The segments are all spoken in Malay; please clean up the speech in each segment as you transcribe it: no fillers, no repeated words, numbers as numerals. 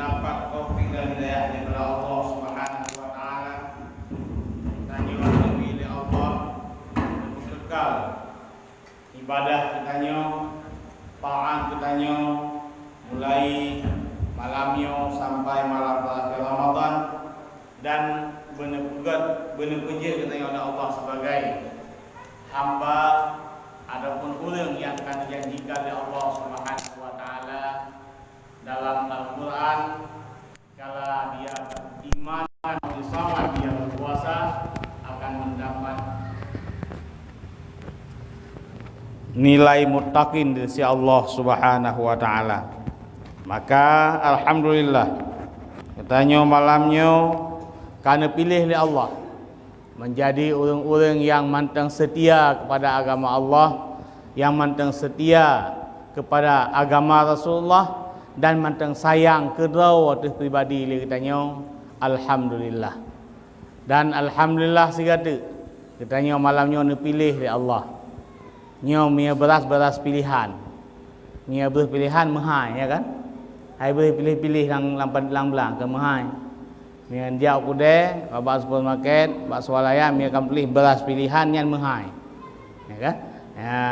mendapat taufik dan hidayah daripada Allah Subhanahu wa taala. Tanya Nabi Allah kekal ibadah kitanya, taat kitanya mulai malamnya sampai malam terakhir Ramadan, dan benar-benar katanya oleh Allah sebagai hamba adapun orang yang akan dijanjikan oleh Allah Subhanahu wa taala dalam Al-Qur'an, kalau dia beriman, bersama dia berpuasa akan mendapat nilai muttaqin dari sisi Allah Subhanahu wa taala. Maka alhamdulillah katanya malamnya karena pilih oleh Allah menjadi orang-orang yang mantang setia kepada agama Allah, yang mantang setia kepada agama Rasulullah, dan mantang sayang kedua atas pribadi dia katanya alhamdulillah. Dan alhamdulillah segala katanya malamnya dipilih oleh Allah. Nyo mia beras pilihan. Mia berpilihan mahai ya kan? Hai boleh pilih-pilih lang belang ke mahai. Mia dia kude, bab supermarket, bab swalaya mia akan pilih beras pilihan yang mahai. Ya kan? Ya,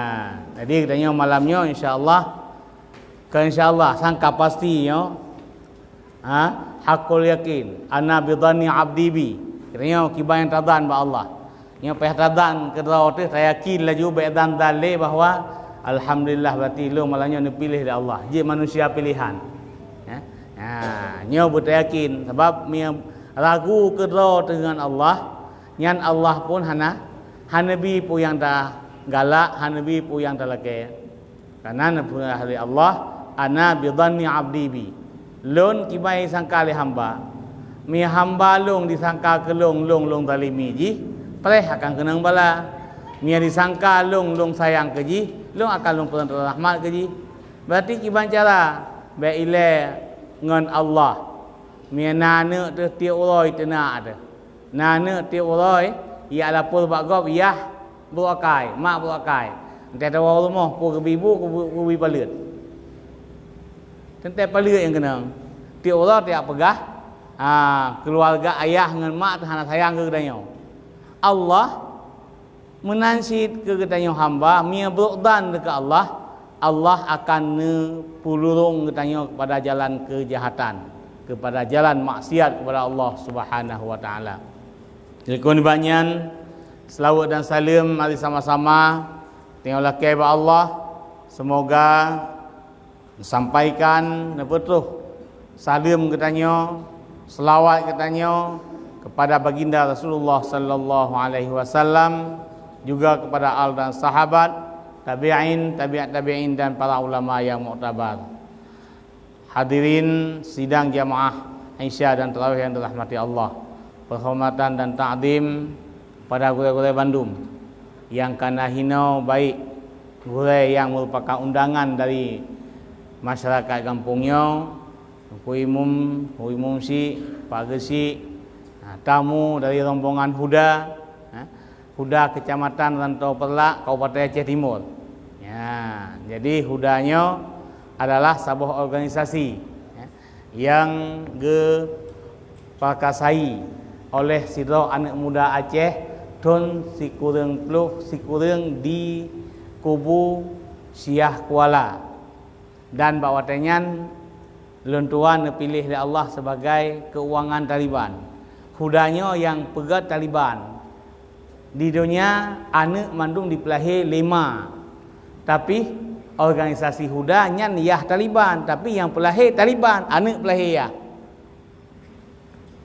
jadi katanya malamnya insyaallah sangka pasti yo. Hakul yakin ana bi dhanni abdi bi. Katanya kibayan tadan ba Allah. Nya peh tadan kedua tu saya yakin laju bedan dalil bahawa alhamdulillah berarti lu malahnya dipilih oleh Allah. Je manusia pilihan. Ya. Nya betul yakin sebab mia ragu kedua dengan Allah, nyan Allah pun hanabi pun yang dah galak, hanabi pun yang dah leke. Karena ahli Allah ana bi dhanni abdi bi. Lun kibai sangka le hamba. Mi hamba long disangka ke long zalimi ji, peleh akan kenang bala. Mi disangka long sayang ke ji, long akan long peran rahmat ke ji. Berarti kiban cara be ile ngan Allah. Mi nane tu ti uroi tena ada. Nane ti uroi ia la pul bak gop yah buakai, mak buakai. Ente tawa rumah pu ke bibu ku bi palut. Tentang palut yang kena. Ti Allah tiap pegah. Keluarga ayah dengan mak tu hana sayang ke katanya. Allah menansid ke katanya hamba mia berdan dekat Allah, Allah akan pulurung katanya kepada jalan kejahatan, kepada jalan maksiat kepada Allah Subhanahu wa taala. Jadi banyak selawat dan salam mari sama-sama tengoklah kepada Allah, semoga sampaikan betul salam katanya, selawat katanya kepada baginda Rasulullah sallallahu alaihi wasallam, juga kepada al dan sahabat, tabi'in, tabi'in dan para ulama yang muktabar. Hadirin sidang jamaah Isya dan tarawih yang dirahmati Allah. Penghormatan dan ta'zim pada guru-guru Bandung yang kana hinau baik guru yang merupakan undangan dari masyarakat kampungnya, Imum si, Pak Gesi, tamu dari rombongan Huda Kecamatan Rantau Perlak, Kabupaten Aceh Timur. Ya, jadi Hudanya adalah sebuah organisasi yang dipakasai oleh sidro anak muda Aceh don sikurang di Kubu Syah Kuala, dan bawatannya lentuan dipilih oleh Allah sebagai keuangan Taliban. Hudanya yang pegat Taliban. Di dunia anak mandung dipelahir 5. Tapi organisasi Huda nyan yah Taliban, tapi yang pelahir Taliban, anak pelahir ya.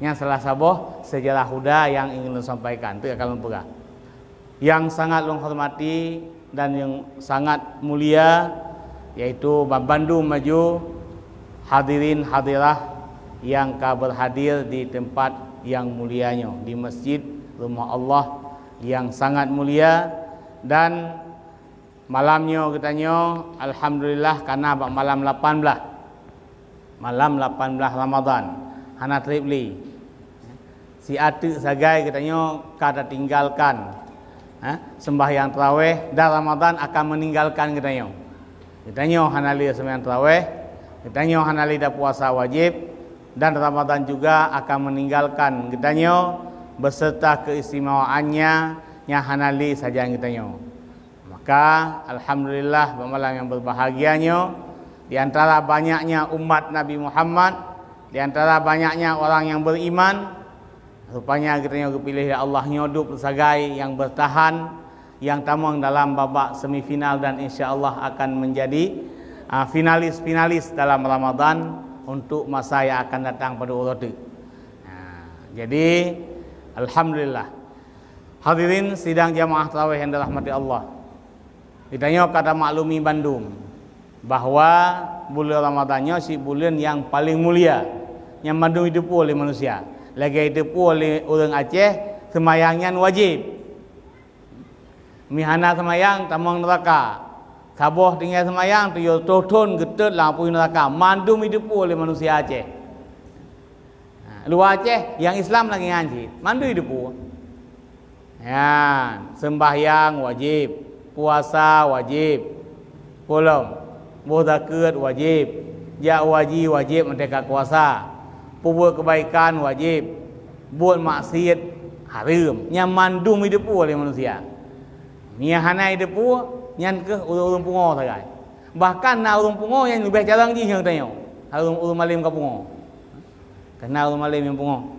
Yang salah sabuh sejarah Huda yang ingin disampaikan itu akan memperah. Yang sangat menghormati dan yang sangat mulia yaitu Bandung Maju, hadirin hadirah yang berhadir di tempat yang mulianya, di masjid rumah Allah yang sangat mulia. Dan malamnya katanya alhamdulillah karena malam 18 Ramadan hana tripli si atu sagai katanya kada tinggalkan sembahyang tarawih dan Ramadan akan meninggalkan katanya hanali sembahyang tarawih, katanya hanali dah puasa wajib, dan Ramadan juga akan meninggalkan kitanya beserta keistimewaannya yang hanali saja kitanya. Maka alhamdulillah malam yang berbahagianya, di antara banyaknya umat Nabi Muhammad, di antara banyaknya orang yang beriman, rupanya kitanya kepilih ya Allah nyodup sebagai yang bertahan, yang tamang dalam babak semifinal dan insya-Allah akan menjadi finalis-finalis dalam Ramadan untuk masa yang akan datang pada urut. Jadi alhamdulillah. Hadirin sidang jamaah tarawih yang dirahmati Allah. Kitanya kata maklumi Bandung bahwa bulan Ramadannya si bulan yang paling mulia yang Bandung hidup oleh manusia. Lagi hidup oleh orang Aceh semayangnya wajib. Mihana semayang tamang neraka. Saboh tinggal semayang tu yo toton getet lampu neraka. Bandung hidup oleh manusia Aceh. Luar Aceh yang Islam lagi ngaji. Bandung hidup. Ya, sembahyang wajib, puasa wajib, pulang, zakat wajib, wajib merdeka kuasa, buat kebaikan wajib, buat maksiat haram. Yang mandum hidup oleh manusia. Nia hana hidup nyan ke urung pungo sagai. Bahkan na urung pungo yang lebih jarang ji yang tanya. Urung malim ka pungo. Kena urung malim yang pungo.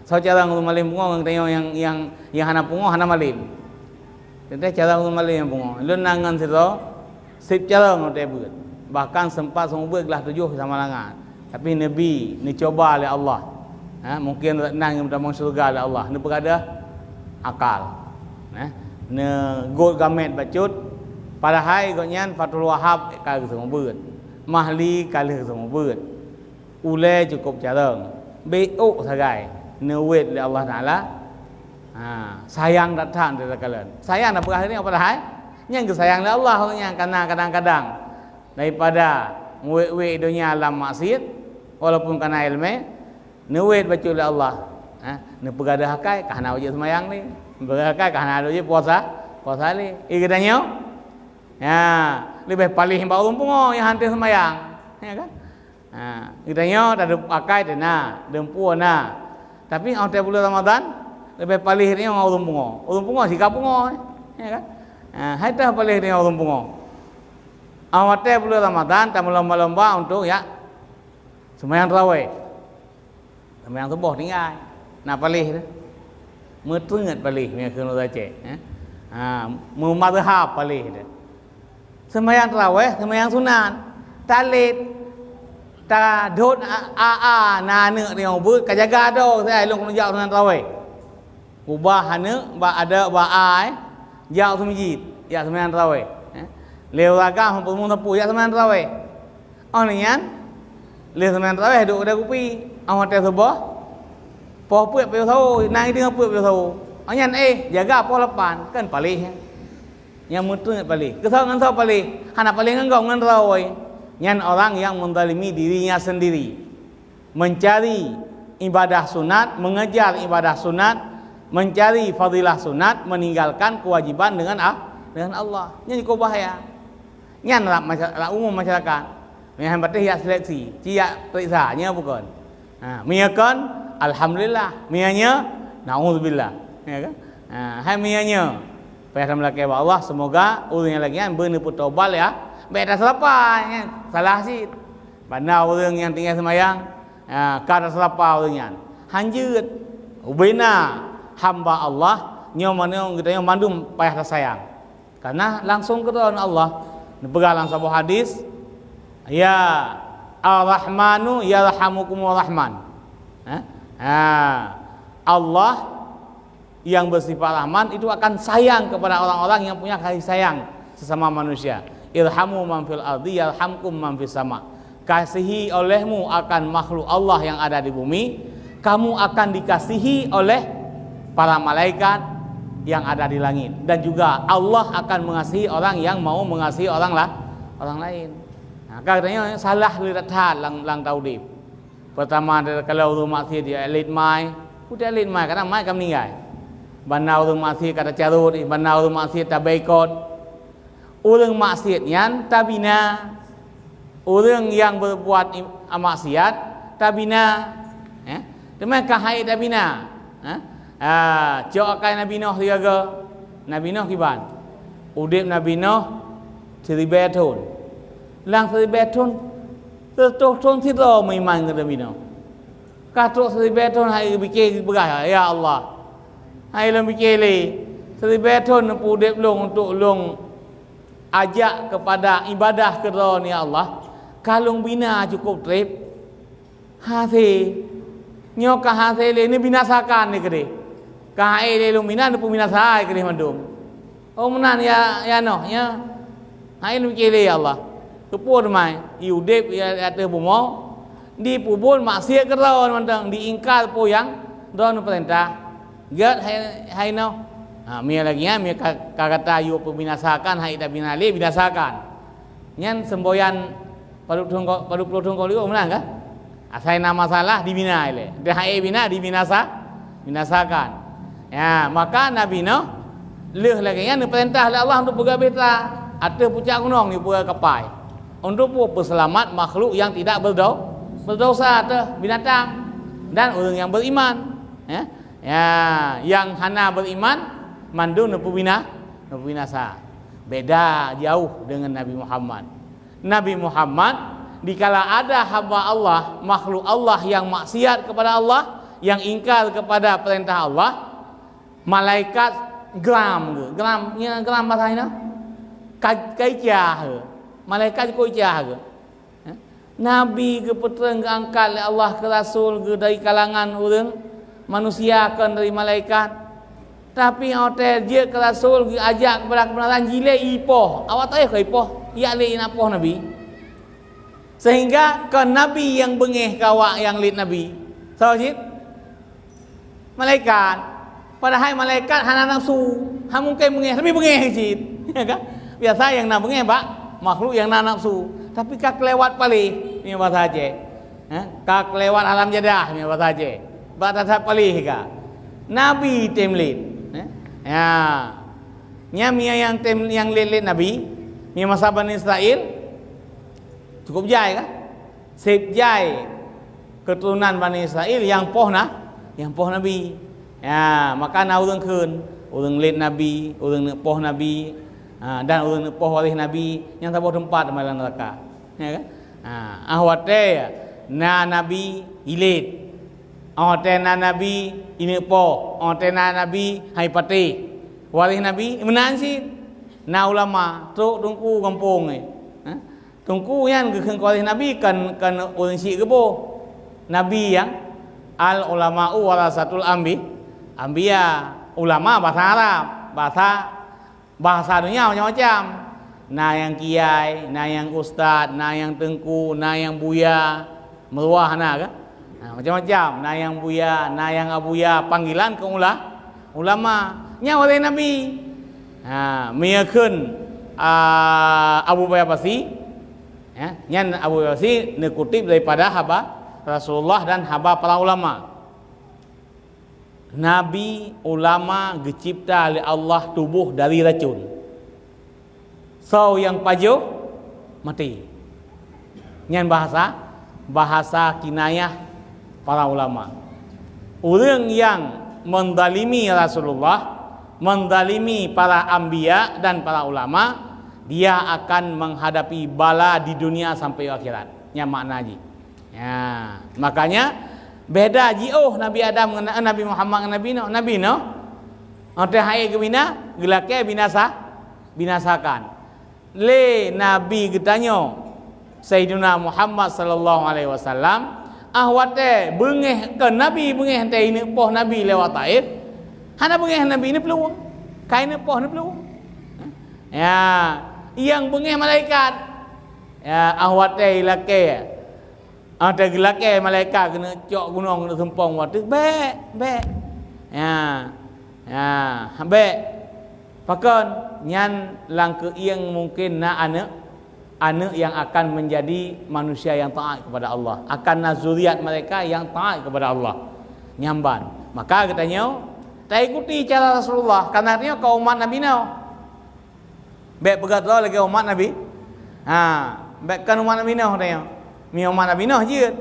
So cara urung malim pungo yang tanya yang hana pungo hana malim. Tetapi cara urung malim yang pungo. Lu nangan sito sip cara ngote beut. Bahkan sempat semua gelah 7 sama langan. Tapi Nabi ni coba oleh Allah. Mungkin nang yang tamang surga oleh Allah. Ni berada akal. Ne god gamet bacut pada hai gonyan Fatul Wahab kali semua beut. Mahli kali semua beut. Ule cukup jarang. Beuk sagai. Ne wet oleh Allah Taala. Sayang datang dari kalian. Sayang apa hari ni apa dah hai? Yang sayang oleh Allah yang karena kadang-kadang daripada we dunia alam maksiat walaupun karena ilmu ne wet baca oleh Allah. Ne pegada hakai karena wajib semayang ni. Berkah kerana ada je puasa ni. Katanya, ya lebih paling hamba urung pungo yang hantar semayang, ya kan? Katanya tak ada pakai dena, dempu na. Tapi awak bulan Ramadan lebih paling ni orang urung pungo. Urung pungo sikap pungo, ya kan? Hai dah paling ni urung pungo. Awak bulan Ramadan tak lomba-lomba untuk ya semayang tarawih. Semayang subuh tinggal. Nak paling Metungat palih punya kena Aceh. Madhab palih dia. Sembahyang tarawih, sembahyang sunat. Talit. Ta dot na ne dia ubut kajaga do saya long kena jauh sunat tarawih. Ubah hane ba ada ba ai jauh semjid, ya sembahyang tarawih. Leu raga hang pun tepu ya sembahyang tarawih. Onian le sembahyang tarawih duk ada kupi. Awak teh sebah poh puat pe tahu nai dengan puat pe tahu anyan jaga poh lepan kan palih yang mutu palih kesal ngan palih hana palih ngau ngan rawai nyan orang yang menzalimi dirinya sendiri mencari ibadah sunat mengejar ibadah sunat mencari fadilah sunat meninggalkan kewajiban dengan Allah nyan ko bahaya nyan lah umum masyarakat yang berarti ya seleksi cia periksa bukan miakan alhamdulillah, mianya naudzubillah, ya kan? Hai mianya, pada melaki Allah semoga orang yang lagi yang bernipu taubat ya, beda selapa, ya. Salah sih, pada orang yang tinggal semayang, kata selapa orangnya, hanjut, ubina hamba Allah, nyomannya kita yang mandum payah sayang, karena langsung ke dalam Allah, pegang sebuah hadis, ya Ar-Rahmanu yarhamukumur Rahman. Allah yang bersifat Rahman itu akan sayang kepada orang-orang yang punya kasih sayang sesama manusia. Irhamu man fil ardi yarhamkum man fis sama. Kasihi olehmu akan makhluk Allah yang ada di bumi, kamu akan dikasihi oleh para malaikat yang ada di langit, dan juga Allah akan mengasihi orang yang mau mengasihi orang lain. Katanya salah lihat lang taudib. Pertama kalau rumah maksiat dia elit mai, udah elit mai karena mai kami meninggal. Bana urang maksiat kata carut, bana urang maksiat tak baikot. Urang maksiat yan tabina. Urang yang berbuat maksiat tabina. Teman ka hai tabina. Cok akai Nabi Nuh tiaga. Nabi Nuh kiban. Udip Nabi Nuh 1000 tahun. Lang 1000 tahun. Tahun tidak memang ke Nabi Nuh. Katuk 1000 tahun hai fikir berah ya Allah. Hai long fikir le 1000 tahun udip long untuk long ajak kepada ibadah kepada ni Allah. Kalung bina cukup trip. Hase nyo ka hase le ni binasakan ni kede. Ka ai le long bina pun binasa ai kede mandum. Oh menan ya noh ya. Hai long fikir le ya Allah. Kepur mai udip ya ada bumo di pubul maksiat kerau mandang diingkar po yang don perintah gat hai no mia lagi ya mia kata yu pembinasakan hai dah binali binasakan nyan semboyan paduk tungkol liu menang ka asai nama salah dibina ile dah hai bina binasakan ya maka Nabi no leh lagi ya perintah oleh Allah untuk pegang beta ada puncak gunung ni pegang kapai untuk berselamat makhluk yang tidak berdosa atau binatang dan orang yang beriman yang hana beriman mandu nepu binasa beda jauh dengan Nabi Muhammad dikala ada hamba Allah makhluk Allah yang maksiat kepada Allah yang ingkar kepada perintah Allah malaikat geram bahasa ini kaicah malaikat kaicah Nabi ke peterang angkat oleh Allah ke Rasul ke dari kalangan orang manusia kan dari malaikat tapi hotel dia ke Rasul ke ajak kepada kebenaran jile ipoh awak tahu ke ipoh ia le inapoh Nabi sehingga ke Nabi yang bengeh kawak yang lid Nabi sawajid malaikat padahal malaikat hana nafsu ha mungkin bengeh tapi bengeh jid ya kan biasa yang nak bengeh pak makhluk yang nak nafsu tapi kak lewat palih ni bahasa Aceh kak lewat alam jadah ni bahasa Aceh bahasa palih ka Nabi temlit ya mia yang lelet Nabi mia masa Bani Israel cukup jai ka sip jai keturunan Bani Israel yang poh Nabi ya maka na urang keun urang let Nabi urang poh Nabi dan urang poh walih Nabi yang tabuh tempat dalam neraka ya kan ahwate na Nabi ilit ahwate na Nabi ini poh ahwate na Nabi hai pati walih Nabi menan si na ulama tuk tungku kampung tungku yan ke walih Nabi kan urang si ke bo Nabi yang al ulama'u warasatul anbiya ulama bahasa Arab bahasa dunia macam-macam na yang kiai na yang ustaz na yang tengku na yang buya meruah na kan macam-macam na yang buya na yang abuya panggilan ke ulama nya oleh Nabi miakeun Abu Bakar Basi nyan Abu Bakar Basi nekutip daripada haba Rasulullah dan haba para ulama Nabi ulama dicipta oleh Allah tubuh dari racun. So yang pajo mati. Nyan bahasa kinayah para ulama. Orang yang mendalimi Rasulullah, mendalimi para anbiya dan para ulama, dia akan menghadapi bala di dunia sampai akhirat. Nya makna ji. Ya, makanya beda jauh Nabi Adam dengan Nabi Muhammad dengan Nabi Nuh. Ada hai ke bina, gelake binasakan. Le Nabi getanyo Sayyidina Muhammad sallallahu alaihi wasallam ahwate bengeh ke Nabi bengeh teh ini poh Nabi lewat Taif. Hana bengeh Nabi ini peluang. Kaine poh ni peluang. Ya, yang bengeh malaikat. Ya, ahwate ilake. Ada gelake malaikat kena cok gunung kena sempong waktu be. Ya. Be. Pakon nyan lang keiang mungkin na anak yang akan menjadi manusia yang taat kepada Allah, akan nazuriat mereka yang taat kepada Allah. Nyamban. Maka katanya, tak ikuti cara Rasulullah karena dia kau umat Nabi now. Baik begat lagi umat Nabi. Baik kan umat Nabi now katanya. Mi umat Nabi noh je.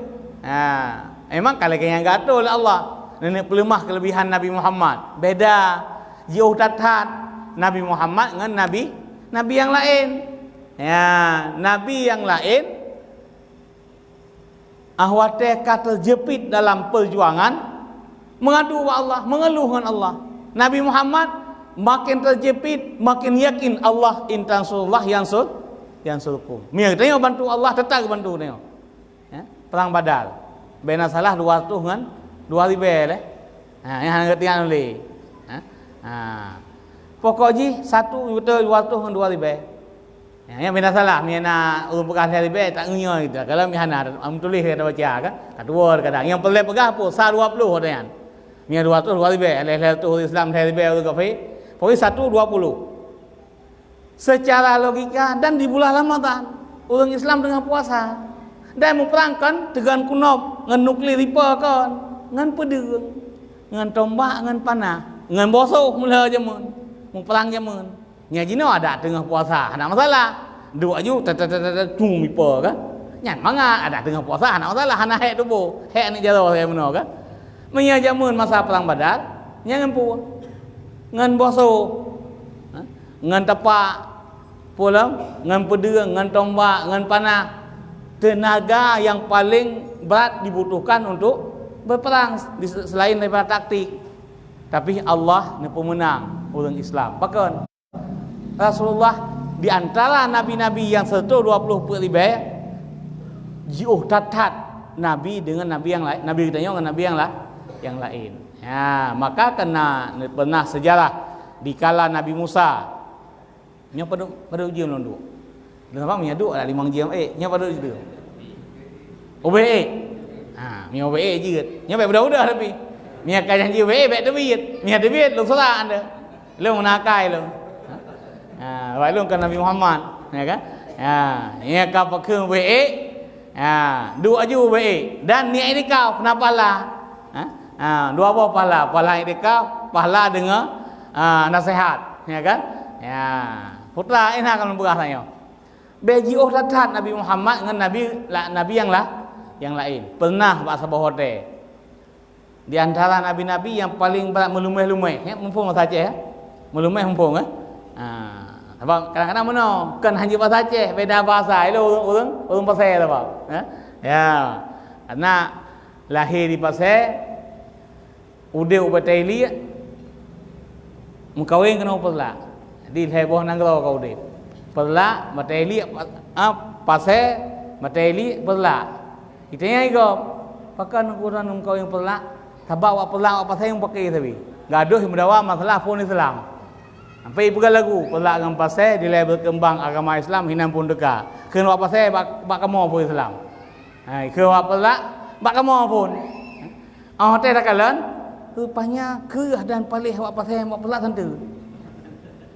Memang kalau yang gatul Allah. Nenek pelemah kelebihan Nabi Muhammad. Beda jauh tatat Nabi Muhammad dengan Nabi yang lain. Nabi yang lain ahwateka terjepit dalam perjuangan mengadu kepada Allah, mengeluh dengan Allah. Nabi Muhammad makin terjepit, makin yakin Allah in tansurullah yansurkum. Mia tengok bantu Allah, tetap bantu tengok. Perang Badar. Bena salah 200 dengan 2000 leh. Yang hang ngerti oleh. Pokoknya 1 juta 200 dengan 2000. Yang bena salah, mia nak urut bekas 2000 tak ngio gitu. Kalau mia nak tulis kata baca kan. Kadua kadang. Yang pelai pegah apa? 120 katanya. Mia 200 2000, leh tu Islam 2000 tu kafe. Pokoknya 120. Secara logika dan di bulan Ramadan, orang Islam dengan puasa. Dan memperangkan dengan kunop, dengan nuklir ripa kan, dengan pedang, dengan tombak, dengan panah, dengan bosok mula jamun, memperang jamun. Nya jino ada tengah puasa, ada masalah. Dua aju tung ripa kan. Nyan manga ada tengah puasa, ada masalah. Hana hek tu bo, hek ni jaro saya benar kan. Menya jamun masa perang Badar, nya ngempu. Dengan bosok, dengan tepak, pulang, dengan pedang, dengan tombak, dengan panah. Tenaga yang paling berat dibutuhkan untuk berperang selain daripada taktik. Tapi Allah ni pemenang orang Islam. Bahkan Rasulullah di antara nabi-nabi yang 120 peribad jauh tatat nabi dengan nabi yang lain. Nabi kita dengan nabi yang lain. Maka kena pernah sejarah di kala Nabi Musa. Nya pada ujian londu. Kenapa menyaduk ada 5 jam nya pada itu. OBE. Mia OBE jiget. Nya baik budak-budak tapi. Mia ka janji OBE baik debit. Mia debit lu solat anda. Lu menakai lu. Baik lu kan Nabi Muhammad, ya kan? Nya ka pakai OBE. Dua aju OBE dan ni idikaf kenapa lah? Dua apa pahala? Pahala idikaf, pahala dengan nasihat, ya kan? Putra ini akan berah saya. Beji tatat Nabi Muhammad dengan nabi yang lain. Pernah bahasa bohote. Di antara nabi-nabi yang paling berat melumeh-lumeh, mumpung saja ya. Melumeh mumpung sebab kadang-kadang mana kan hanya bahasa Aceh, beda bahasa. Itu orang Pasir apa? Karena lahir di Pasir, udah ubataili mengkawin kena upela. Di heboh nanggro kau deh. Perla materi Pasir materi perla. Kitanya iko pakan ukuran kau yang perla, tabak wak perla wak pasir yang pakai tapi. Gaduh mendawa masalah pun Islam. Sampai pegang lagu perla dengan pasir dilai berkembang agama Islam hinan pun dekat. Keun wak pasir bak kamu pun Islam. Keun wak perla bak kamu pun. Hotel dah kalan rupanya kerah dan palih wak pasir wak perla tentu.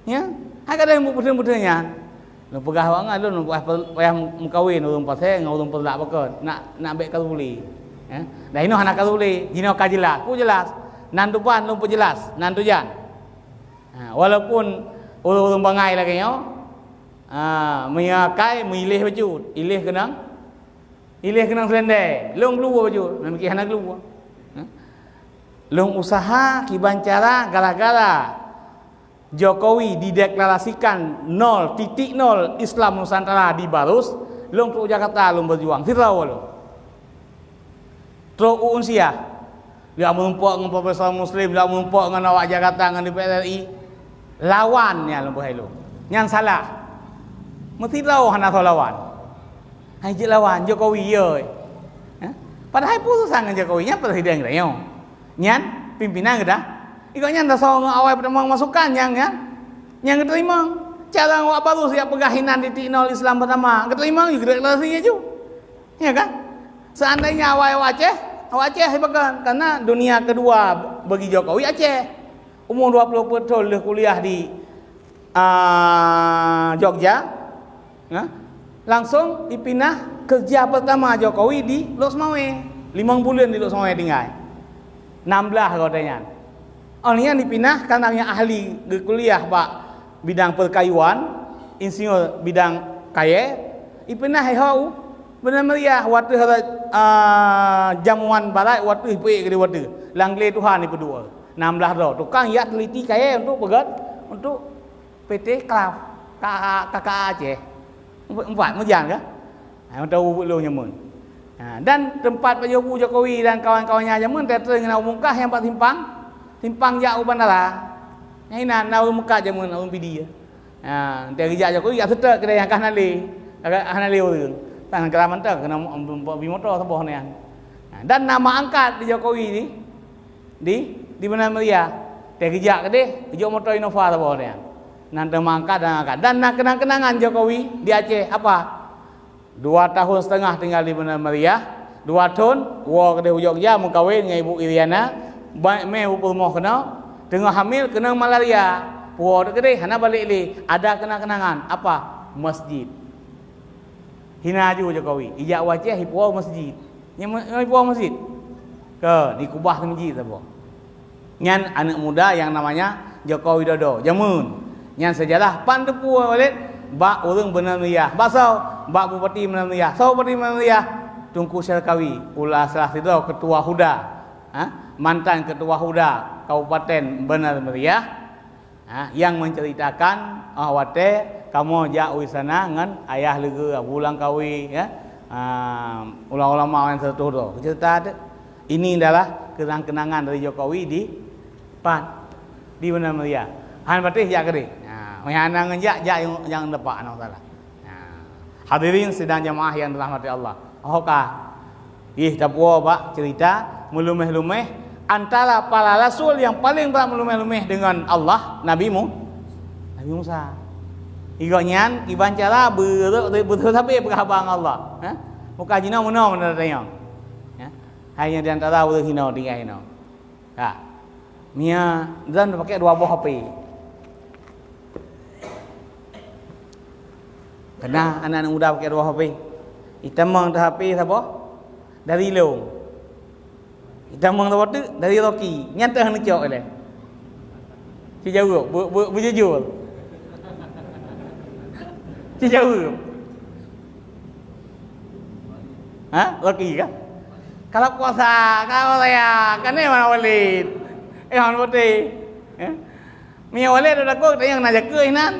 Ya, agak ada yang betul-betulnya. Lu pegah wangan lu payah mengkawin orang Pasir dengan orang Pelak bakon. Nak baik kaluli. Dah ino anak kaluli, jino ka jelas. Ku jelas. Nan depan lu pun jelas, nan tujan. Walaupun orang bangai lagi yo. Menyakai milih baju, ilih kenang selendai. Long keluar baju, nak mikir anak keluar. Long usaha kibancara gara-gara Jokowi dideklarasikan 0.0 Islam Nusantara di Barus, long tu Jakarta long berjuang. Tirau lo. Tro unsia. Dia menumpuk dengan profesor Muslim, dia menumpuk dengan awak Jakarta dengan DPR RI. Lawannya long berhelo. Yang salah. Mesti tahu hana lawan. Hai je lawan Jokowi ye. Padahal putusan dengan Jokowi nya presiden dia. Nyan pimpinan kita. Ikutnya dah soal awal pertama masukan yang terima cara awak baru siap pegahinan di tinol Islam pertama keterima juga deklarasinya juga ya kan seandainya awal Aceh hebatkan karena dunia kedua bagi Jokowi Aceh umur 20 betul kuliah di Jogja langsung dipindah kerja pertama Jokowi di Lok Semawe 5 bulan di Lok Semawe tinggal 16 katanya. Orang dipindah karena yang ahli kuliah pak bidang perkayuan, insinyur bidang kaya, dipindah hau Benar meriah waktu jamuan barat waktu hipuik ke waktu. Langle Tuhan ni berdua. 16 dah. Tukang ya teliti kaya untuk pegat untuk PT Klaf kakak Aceh. Empat menjan ke? Tahu belum nyamun. Dan tempat Pak Jokowi dan kawan-kawannya nyamun tertera dengan umumkah yang pak timpang jauh bandara. Yang nak muka jamun pidi. Dia kerja Jokowi ya setek kedai yang kanali orang. Tan keraman tak kena bimotor sabah ni. Dan nama angkat di Jokowi ni di mana Maria. Dia kerja ke dia, kerja motor Innova sabah ni. Nanti mangkat dan angkat. Dan nak kenang-kenangan Jokowi di Aceh apa? 2 tahun setengah tinggal di Benar Meriah. 2 tahun war ke Jogja mau kahwin dengan Ibu Iriana. Baik me ibu rumah kena, tengah hamil kena malaria. War ke dia hana balik li. Ada kenang-kenangan apa? Masjid. Hina ju Jokowi. Ijak wajah hipuau masjid. Yang hipuau masjid. Ke di kubah masjid apa? Nyan anak muda yang namanya Jokowi Dodo. Jamun. Yang sejarah pan tepu balik bak orang Benar Meriah. Basau bak bupati Benar Meriah. Sau bupati Benar Meriah Tunku Syarkawi, ulah salah itu ketua Huda. Mantan ketua Huda Kabupaten Benar Meriah. Yang menceritakan awate kamu jak ui sana ngan ayah lega pulang kawi ya. Ulama-ulama yang satu tu. Cerita tu. Ini adalah kenang-kenangan dari Jokowi di Benar Meriah. Han patih jak kedi. Menyanang jak yang dapat anak salah. Hadirin sidang jemaah yang dirahmati Allah. Okah. Tapua pak cerita melumeh-lumeh antara para rasul yang paling berat melumeh-lumeh dengan Allah Nabi Musa. Igonyan iban cara betul tapi berhabang Allah. Muka jina mana mana tanya. Hanya di antara betul hina dengan hina. Mia dan pakai 2 buah HP. Kena anak-anak muda pakai 2 HP. Itamang tu HP siapa? Dari Long. Itamang tu waktu dari Rocky. Nyata hendak cok oleh. Si jauh, berjujur. Si jauh. Rocky kan? Kalau kuasa, kalau saya, kan ni mana walid? Han putih. Mia walid dah kau tak yang nak jaga inan.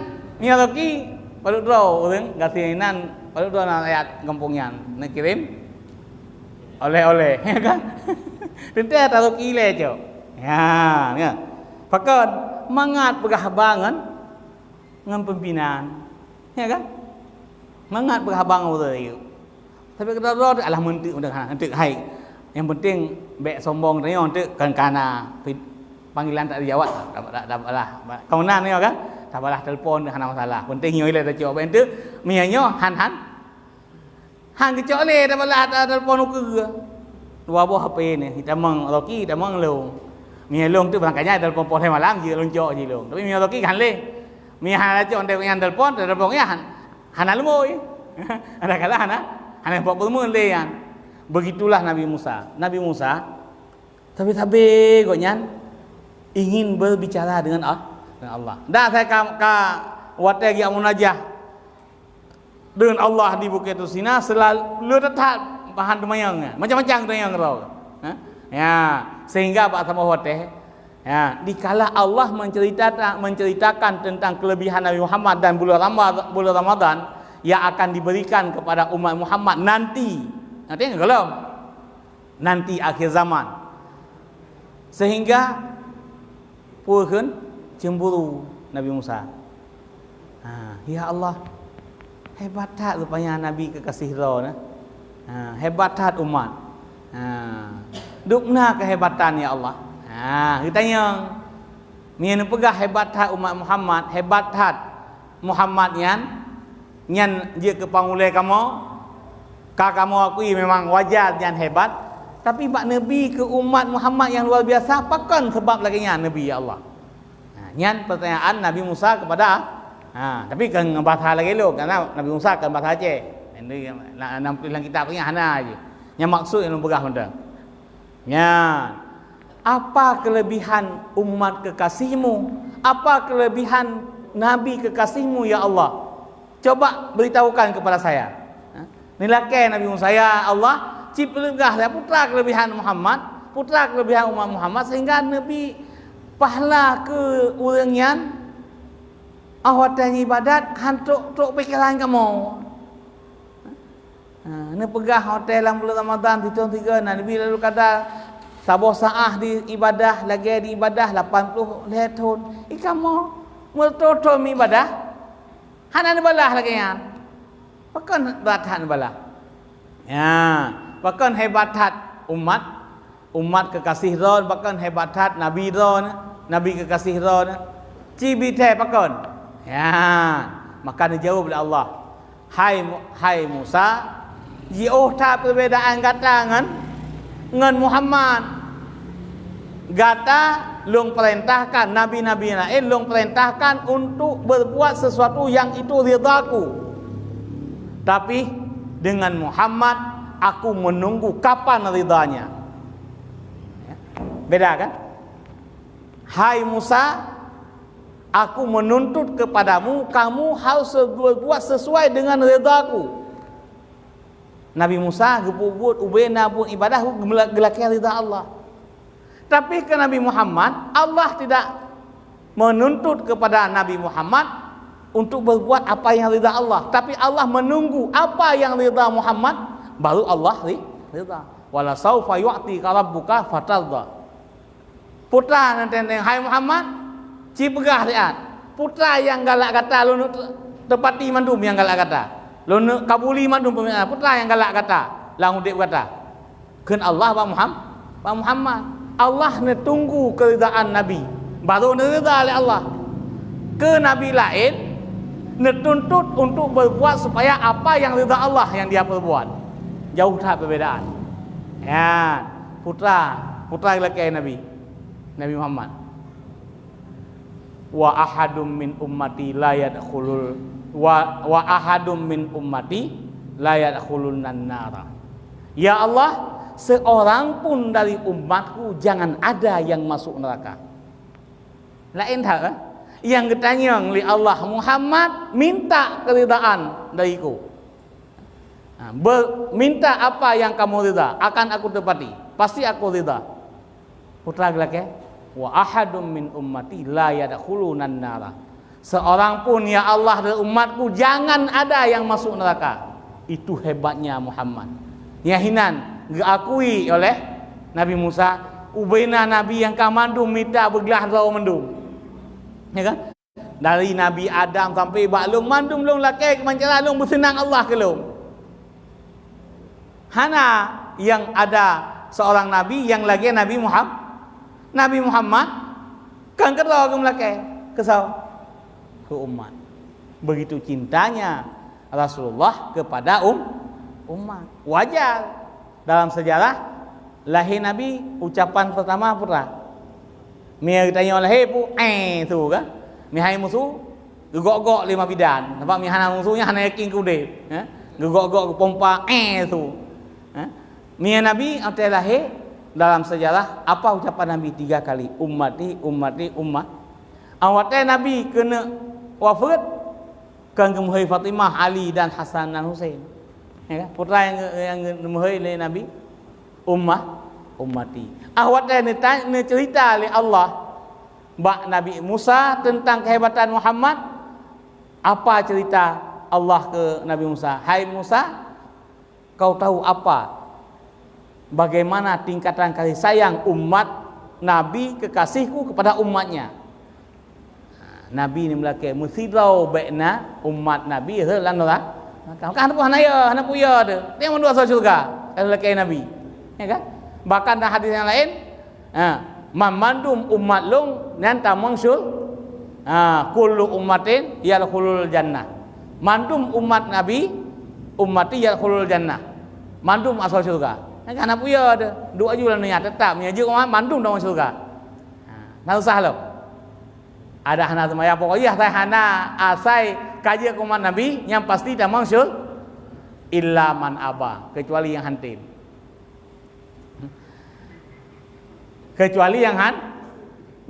Mia Rocky baru draw orang gasinan baru draw ayat kampungnya nak kirim oleh-oleh ya kan tentu taruh kile cok ya pakon mangat berhabangan dengan pimpinan ya kan mangat berhabang itu tapi kita draw alah mentik untuk hai yang penting bek sombong tanya untuk kana panggilan tak dijawab dapatlah kawanan ya kan tak apalah telefon hana masalah. Penting nyo ile tak jawab ente. Mianyo han kecok le tak apalah telefon ke. 2 buah HP ni. Hitamang Rocky, hitamang Long. Mia Long tu berangkatnya telefon pon malam je Long jok je Long. Tapi Mia Rocky kan le. Mia han jok ente yang telefon ya han almoy. Ada kala hana buat bermun le kan. Begitulah Nabi Musa. Nabi Musa tapi kok nyan ingin berbicara dengan Allah. Dah saya ka watai gi munajah dengan Allah di Bukit Tusina selalu tetap bahan temayang macam-macam temayang rau. Ya, sehingga Pak sama watai ya, dikala Allah menceritakan tentang kelebihan Nabi Muhammad dan bulan Ramadan yang akan diberikan kepada umat Muhammad nanti enggak nanti akhir zaman. Sehingga pun cemburu Nabi Musa. Ya Allah, hebat tak rupanya Nabi kekasih roh na. Hebat tak umat. Dukna kehebatan ya Allah. Kita tanya, mian pegah hebat tak umat Muhammad, hebat tak Muhammad nyan dia ke pangulai kamu. Kamu akui memang wajar dan hebat, tapi bak Nabi ke umat Muhammad yang luar biasa, apakan sebab laginya Nabi ya Allah. Nyan pertanyaan Nabi Musa kepada tapi kan bahasa lagi lo karena Nabi Musa kan bahasa Aceh. Ini nampilan kitabnya hana aja. Yang maksud yang berah benda. Nyan apa kelebihan umat kekasihmu? Apa kelebihan Nabi kekasihmu ya Allah? Coba beritahukan kepada saya. Ni lakai Nabi Musa, ya Allah, ciplegah saya putra kelebihan Muhammad, putra kelebihan umat Muhammad, sehingga Nabi pahala ke orang yang awatan ibadat hantuk tok pikiran kamu. Ni pegah hotel dalam bulan Ramadan tahun 3 Nabi lalu kata saboh saah di ibadah lagi di ibadah 80 tahun. Kamu mertoto mi ibadah. Hanan balah lagi ya. Pakan batahan balah. Ya, pakan hebatat umat kekasih Ron, pakan hebatat Nabi Ron, Nabi kekasih Ron. Cibi teh pakan. Ya, maka dijawab oleh Allah. Hai Musa, jauh tak perbedaan kata ngan Muhammad. Gata long perintahkan nabi-nabi lain long perintahkan untuk berbuat sesuatu yang itu ridaku. Tapi dengan Muhammad aku menunggu kapan ridanya. Beda kan? Hai Musa, aku menuntut kepadamu, kamu harus berbuat sesuai dengan ridaku. Nabi Musa gebut ubena pun ibadah gelakai rida Allah. Tapi ke Nabi Muhammad, Allah tidak menuntut kepada Nabi Muhammad untuk berbuat apa yang rida Allah, tapi Allah menunggu apa yang rida Muhammad, baru Allah rida. Wala saufa yu'tika rabbuka fatardha. Putra nanti hai Muhammad, cipegah lihat. Putra yang galak kata lu tepati mandum yang galak kata. Lu kabuli mandum pemina, putra yang galak kata. Lang udik kata. Keun Allah Pak Muhammad. Allah ne tunggu keridaan Nabi, baru ne rida oleh Allah. Ke Nabi lain netuntut untuk berbuat supaya apa yang rida Allah yang dia perbuat. Jauh tak perbedaan. Ya, putra lelaki Nabi Muhammad. Wa ahadum min ummati la yadkhulul wa ahadum min ummati la yadkhulunan nara. Ya Allah, seorang pun dari umatku jangan ada yang masuk neraka. Lain tak? Yang ketanya oleh Allah, Muhammad minta keridaan dariku. Minta apa yang kamu rida, akan aku tepati. Pasti aku rida. Putra lelaki, wa ahadum min ummati la yadkhulunan nara. Seorang pun ya Allah dari umatku jangan ada yang masuk neraka. Itu hebatnya Muhammad. Yahinan diakui oleh Nabi Musa, ubaina Nabi yang kamandum minta bergelah rau mendum. Ya kan? Dari Nabi Adam sampai baklung mandum long lakai kemancara long bersenang Allah ke long. Hana yang ada seorang nabi yang lagi Nabi Muhammad kan kedua ke lakai kesau ke umat. Begitu cintanya Rasulullah kepada umat. Wajar dalam sejarah lahir Nabi ucapan pertama putra. Mia tanya lahir pu tu kan. Mi hai musuh gegok-gok 5 bidan. Nampak mi hana musuhnya hana yakin ku de. Gegok-gok ke pompa tu. Mia Nabi atau lahir dalam sejarah apa ucapan Nabi 3 kali? Ummati ummah. Awatnya Nabi kena wafat kan kemuhai Fatimah, Ali dan Hasan dan Husain. Ya kan? Putra yang kemuhai oleh Nabi ummati. Awatnya ni cerita oleh Allah bak Nabi Musa tentang kehebatan Muhammad. Apa cerita Allah ke Nabi Musa? Hai Musa, kau tahu apa bagaimana tingkatan kasih sayang umat Nabi kekasihku kepada umatnya? Nabi ni melakai musidrau baina umat Nabi lan orang. Kan hana puya tu. Dia mendua surga syurga. Melakai Nabi. Ya kan? Bahkan dalam hadis yang lain, mamandum umat long nanta mangsul kullu ummatin yadkhulul jannah. Mandum umat Nabi ummati yadkhulul jannah. Mandum asal syurga. Kan apa ya ada? Dua julan niat tetap menyajuk mandum dalam syurga. Nah usah lo. Ada hana semaya pokoknya saya hana asai kaji umat Nabi yang pasti tak mangsul illa man aba, kecuali yang hantim. Kecuali yang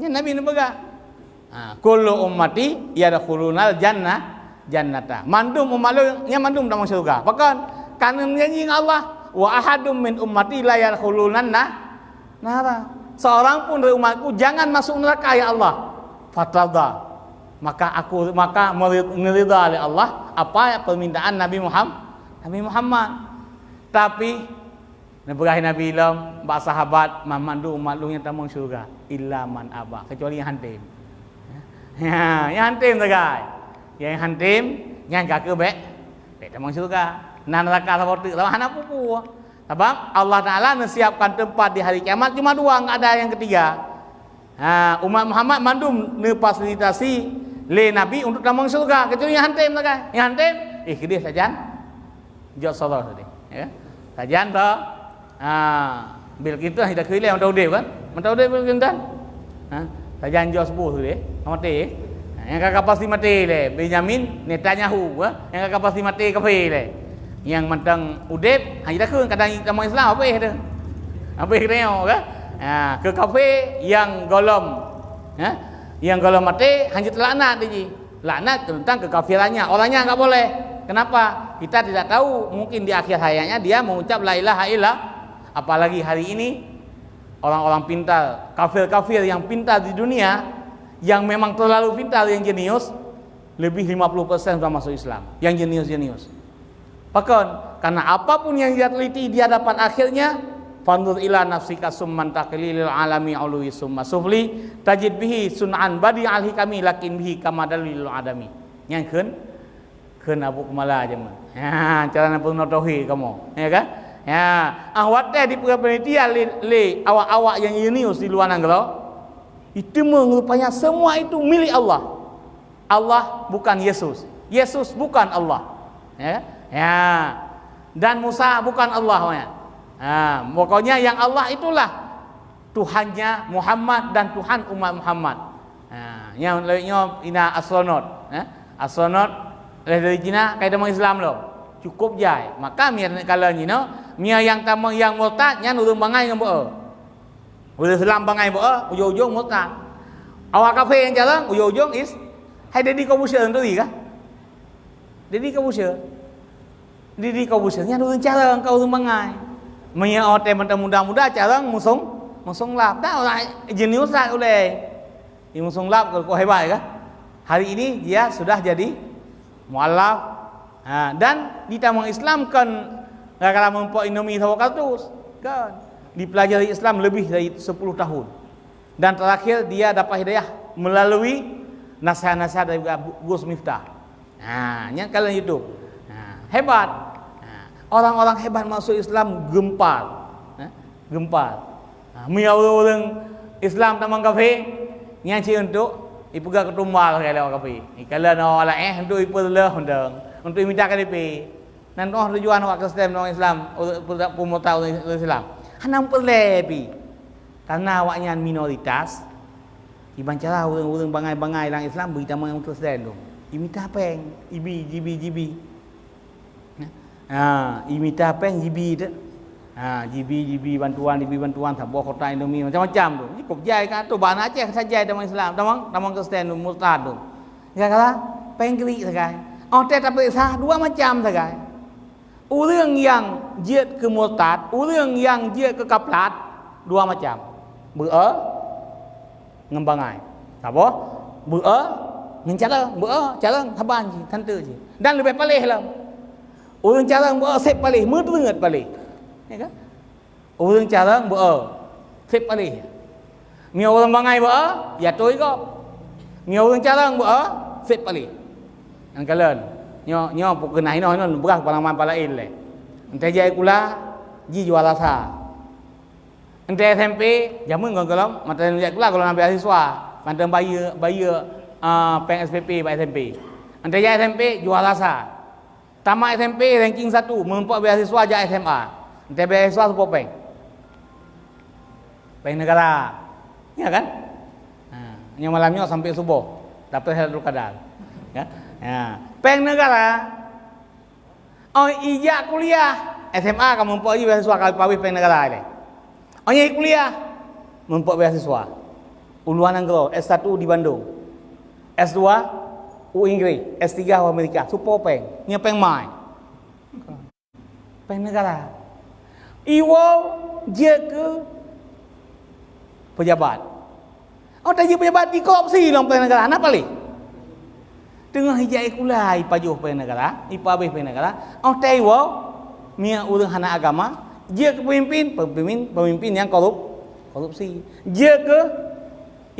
Nabi ni bega. Kullu ummati yadkhulunal jannata. Mandum umat lu yang mandum dalam syurga. Bahkan Karena menjanji Allah, wa ahadum min ummati la yadkhulunan nara. Seorang pun dari umatku jangan masuk neraka ya Allah. Fatrada. Maka meridha oleh Allah apa permintaan Nabi Muhammad. Tapi Nabi Ilham, bak sahabat memandu umat lu yang tamang syurga illa man aba, kecuali yang hantim. Ya, yang hantim sagai. Yang hantim yang kakek bek tamang syurga. Nan neraka sabotik lawan anak pupu. Sebab Allah Taala menyiapkan tempat di hari kiamat cuma dua, enggak ada yang ketiga. Umat Muhammad mandum fasilitasi le Nabi untuk tamang syurga, kecuali yang hantim sagai. Yang hantim kedih sajan. Jot salah tadi, ya. Sajan dah. Bil kita kita kiri orang tahu dia kan? Tahu dia bil kita. Sajan jot sebuah tu dia. Mati. Yang kakak pasti mati le. Benjamin Netanyahu, yang kakak pasti mati kafir le. Yang mentang udep, kita ke kadang kita Islam apa dia? Apa dia kan? Ke kafir yang golom, yang golom mati hanya terlaknat dia. Laknat tentang kekafirannya. Orangnya enggak boleh. Kenapa? Kita tidak tahu, mungkin di akhir hayatnya dia mengucap la ilaha illallah. Apalagi hari ini orang-orang pintar, kafir-kafir yang pintar di dunia, yang memang terlalu pintar, yang jenius, lebih 50% sudah masuk Islam. Yang jenius-jenius. Bahkan karena apapun yang dia teliti dia dapat akhirnya, fandur ila nafsika summan taqlilil alami ulwi summa sufli tajid bihi sun'an badi al hikami lakin bihi kamadalil adami. Yang keun abu kumala aja mah. Cara pun tauhid kamu, ya kan? Awak di penelitian le awak-awak yang jenius di luar negeri itu rupanya semua itu milik Allah. Allah bukan Yesus. Yesus bukan Allah. Dan Musa bukan Allah. Pokoknya yang Allah itulah Tuhannya Muhammad dan Tuhan umat Muhammad. Yang lainnya ina astronot. Astronot dari Cina kayak demang Islam loh. Cukup jai. Maka kalau ni mia yang tamang yang murtad nya urang bangai ngam beu. Urang Islam bangai beu, ujung-ujung murtad. Awak kafir yang jalan ujung-ujung is hai Deddy Corbuzier tu kah? Deddy Corbuzier. Deddy Corbuzier nya urang jalan kau urang bangai. Mia ote muda-muda jalan musung lap. Dah orang jenius lah oleh. Di musung lap kau hebat kah? Hari ini dia sudah jadi mualaf. Dan di tamang Islam kan kalau mempunyai Indomie Tawakatus kan dipelajari Islam lebih dari 10 tahun. Dan terakhir dia dapat hidayah melalui nasihat-nasihat dari Gus Miftah. Yang kalian itu hebat. Orang-orang hebat masuk Islam gempar. Orang Islam tamang kafe nyanyi untuk ipuga ketumbal kalau kafe. Kalau orang untuk ipulah untuk minta KTP. Dan tujuan awak Kristen orang Islam, pemuta orang Islam. Hanam perlebi. Karena awaknya minoritas. Iban cara orang bangai-bangai orang Islam berita orang Kristen tu. Imita peng, jibi. Imita peng jibi tu. Jibi bantuan sebuah kota Indomie macam-macam tu. Cukup jai kan tu bahan Aceh saja dalam Islam, tamang Kristen tu murtad tu. Ya kala peng kiri sagai. Tak sah dua macam saja. Orang yang jiat ke murtad, orang yang jiat ke kaplat, dua macam. Bea ngembangai. Apa? Bea ngencala, cara saban je, tante je. Dan lebih palih lah. Orang cara bea sep palih, merdengit palih. Ya kan? Orang cara bea sep palih. Mia orang bangai bea, ya toi kau. Mia orang cara bea sep palih. Ang kalen nyo pukena ino beras palaman palail le. Ente jai kula ji jual rasa. Ente SMP jamun ngolom mata jai kula kalau ambil siswa, mantan bayar peng SPP pak SMP. Ente jai SMP jual rasa. Tamat SMP ranking 1, mempunyai beasiswa je SMA. Ente beasiswa sepo peng. Peng negara. Ya kan? Yang malamnya sampai subuh dapat Lailatul Qadar. Ya. Peng negara. Ijak kuliah SMA kamu mempunyai beasiswa kali pawih peng negara ni. Ijak kuliah mempunyai beasiswa. Uluan Anggro S1 di Bandung. S2 U Inggris, S3 Amerika. Supo peng. Nya peng mai. negara. Iwo dia ke pejabat. Oh tak je pejabat di korupsi dalam negara. Apa leh? Tengah hijai kulai pajuh negara, ipa habis negara. Oh tak iwo mia urang hana agama, dia ke pemimpin yang korupsi. Dia ke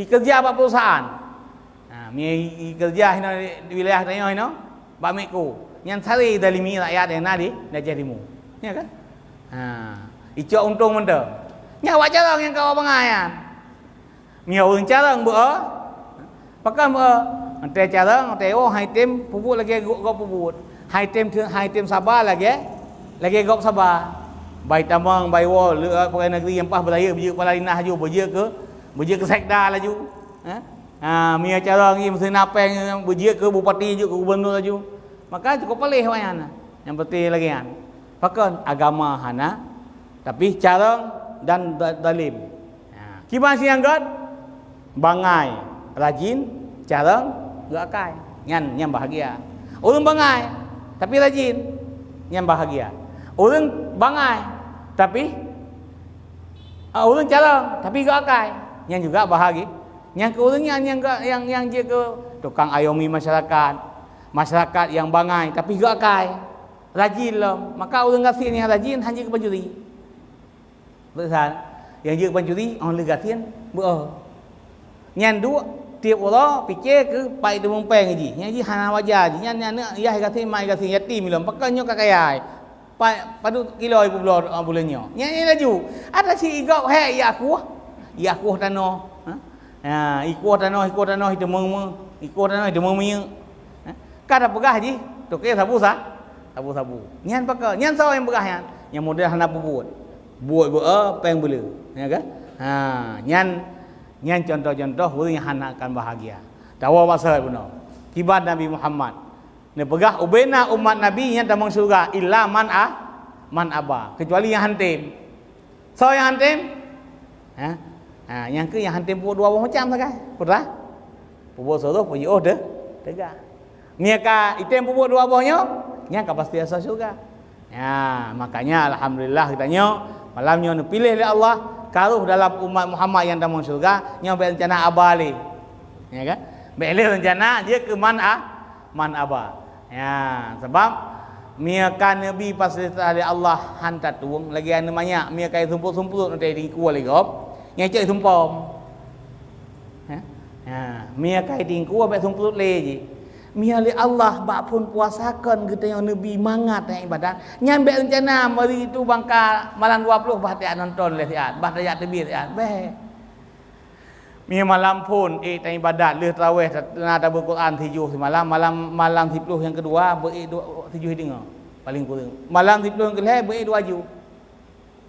kerja apa perusahaan. Mia kerja di wilayah tanya hino, bamiku. Yang cari dari mi rakyat yang nadi dah jadimu. Ya kan? Ijo untung menda. Nyawa carang yang kau pengayan. Mia urang carang beuh. Pakai beuh. Ante carang, ante hai tem puput lagi gop puput. Hai tem sabar lagi gop sabar. Bai tamang bai wol pegawai negeri yang pas beraya berje kepala dinas ju berje ke sekda laju. Mia carang ni mesti napeng berje ke bupati ju ke gubernur laju. Maka cukup pelih wayana. Yang penting lagi kan. Pakai agama hana tapi carang dan dalim. Kiban siang god bangai rajin carang gak akai nyan bahagia. Orang bangai tapi rajin nyan bahagia. Orang bangai tapi orang carang tapi gak akai nyan juga bahagia. Yang ke orang yang dia ke tukang ayomi masyarakat yang bangai tapi gak akai rajin lah. Maka orang gasih yang rajin hanya ke pencuri. Betul. Yang dia ke pencuri orang legatin beuh. Nyan dua tiap orang fikir ke pai tu mumpeng ji. Yang ji hana wajar ji. Nyan ya gasih mai gasih yatim milam pakanya kakayai. Padu kilo ibu bulannya. Nyan laju. Ada si igau he ya aku tanah. Ikut tanah itu meng ikut tanah itu meng. Kada pegah ji. Toke sabu. Nyan pakai, nyan saw yang pegah yang model hana buat peng bela. Ya kan? Nyan contoh-contoh orang yang hana akan bahagia. Tawa pasal benar. Kibat Nabi Muhammad. Ne pegah ubena umat Nabi yang damang surga illa man aba. Kecuali yang hantim. So yang hantim? Yang ke yang hantim pukul 2 macam sakai. Putlah. Pukul soroh puji deh. Tegak. Niaka item pukul 2 bohnya, nya pasti asal surga. Ya, makanya alhamdulillah kitanya malamnya pilih oleh Allah karuh dalam umat Muhammad yang damang surga, nya berencana abali. Ya kan? Beli rencana dia ke man aba. Ya, sebab miaka nabi pasti oleh Allah hantar tuang lagi anu banyak miaka sumpul-sumpul nanti di kuah lagi op. Nya cek sumpom. Miaka di kuah be sumpul leji. Miali Allah bak pun puasakan kita yang nabi mangat yang ibadat. Nyan be rencana mari itu bangka malam 20 bah tiak nonton le tiak, bah tiak tebir tiak. Be. Mi malam pun tang ibadat le tarawih ada Al-Quran 7 semalam, malam 10 yang kedua be 7 dengar paling kurang. Malam 10 yang kedua be 2 ju.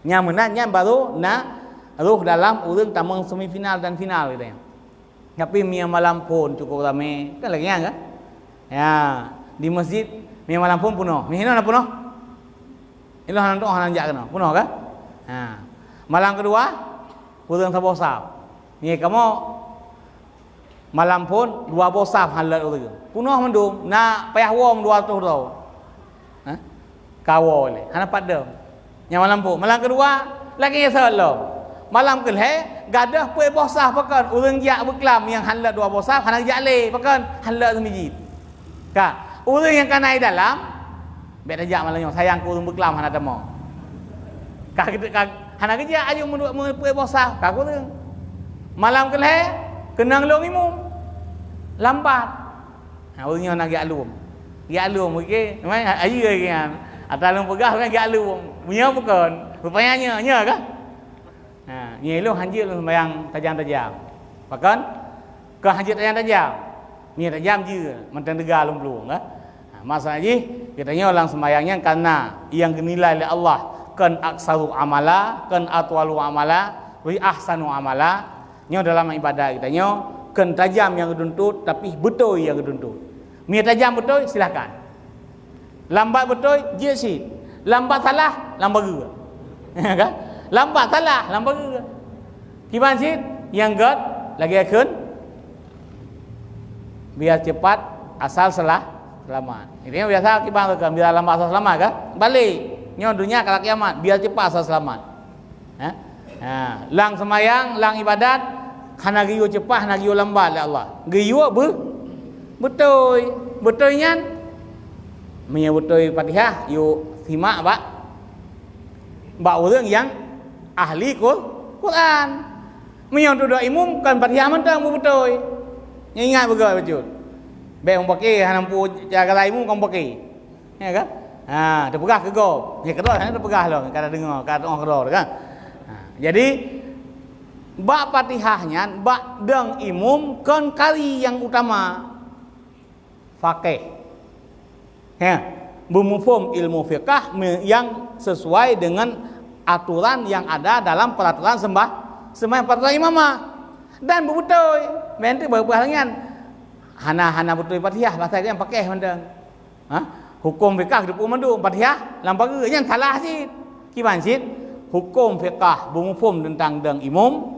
Nya menang nya baru nak ruh dalam urang tamang semifinal dan final gitu ya. Tapi mi malam pun cukup ramai. Kan lagi kan? Ya, di masjid mi malam pun penuh. Mi hina penuh. Ilah nanti orang jak kena. Penuh kan? Malam kedua urang sabosap. Ni kamu malam pun 2 bosap halat urang. Penuh mendung nak payah wom 200 tau. Kawo le. Hana padam. Yang malam pun. Malam kedua lagi salah. Malam kelih gadah puai bosah pakan urang jak berkelam yang halat 2 bosap hana jak le pakan halat semiji. Ka, orang yang kanai dalam bet ajak malahnya sayang ku urang berkelam hana temo. Ka hana kerja ayo menpuai bosah ka ku urang. Malam kelih kenang long imum. Lambat. Urangnya nak giat lum. Giat lum okey. Mai ayu lagi kan. Atalung pegah kan giat lum. Punya bukan. Rupanya nya ke? Ni lu hanjil sembayang tajam-tajam. Pakan ke hanjil tajam-tajam. Ni tajam je mentang tegar lum-lum kan. Masalah ji katanya orang sembahyangnya karena yang dinilai oleh Allah kan aksaru amala, kan atwalu amala, wa ahsanu amala. Nyo dalam ibadah katanya kan tajam yang geduntut tapi betul yang geduntut. Mi tajam betul silakan. Lambat betul je si. Lambat salah lambat juga. Kan? Lambat salah lambat juga. Kiban si yang god lagi akan biar cepat asal selamat. Ini biasa kita kan biar lambat asal selamat kan? Balik. nyo dunia kalau kiamat biar cepat asal selamat. Lang semayang, lang ibadat, hana giyo cepat, hana giyo lambat oleh Allah. Giyo betul nyan. Menyebutoi Fatihah yu simak ba orang yang ahli Quran. Menyang tu imum kan Fatihah mentang betul. Ingat betul betul. Baik orang pakai hanampu jaga lain imum kau pakai. Ya kan? Dia pegah ke go. Yang kedua dia pegah loh kada dengar, kada orang kedua kan. Jadi ba Fatihahnya ba deng imum kan kali yang utama. Faqih. Ya, bermufhum ilmu fiqh yang sesuai dengan aturan yang ada dalam peraturan sembahyang peraturan imamah dan betul bentuk berbahagian hana betul Fatihah bahasa yang pakai mendang hukum fiqh depu mandu Fatihah lampa yang salah sih kiban sih hukum fiqh bermufhum tentang deng imam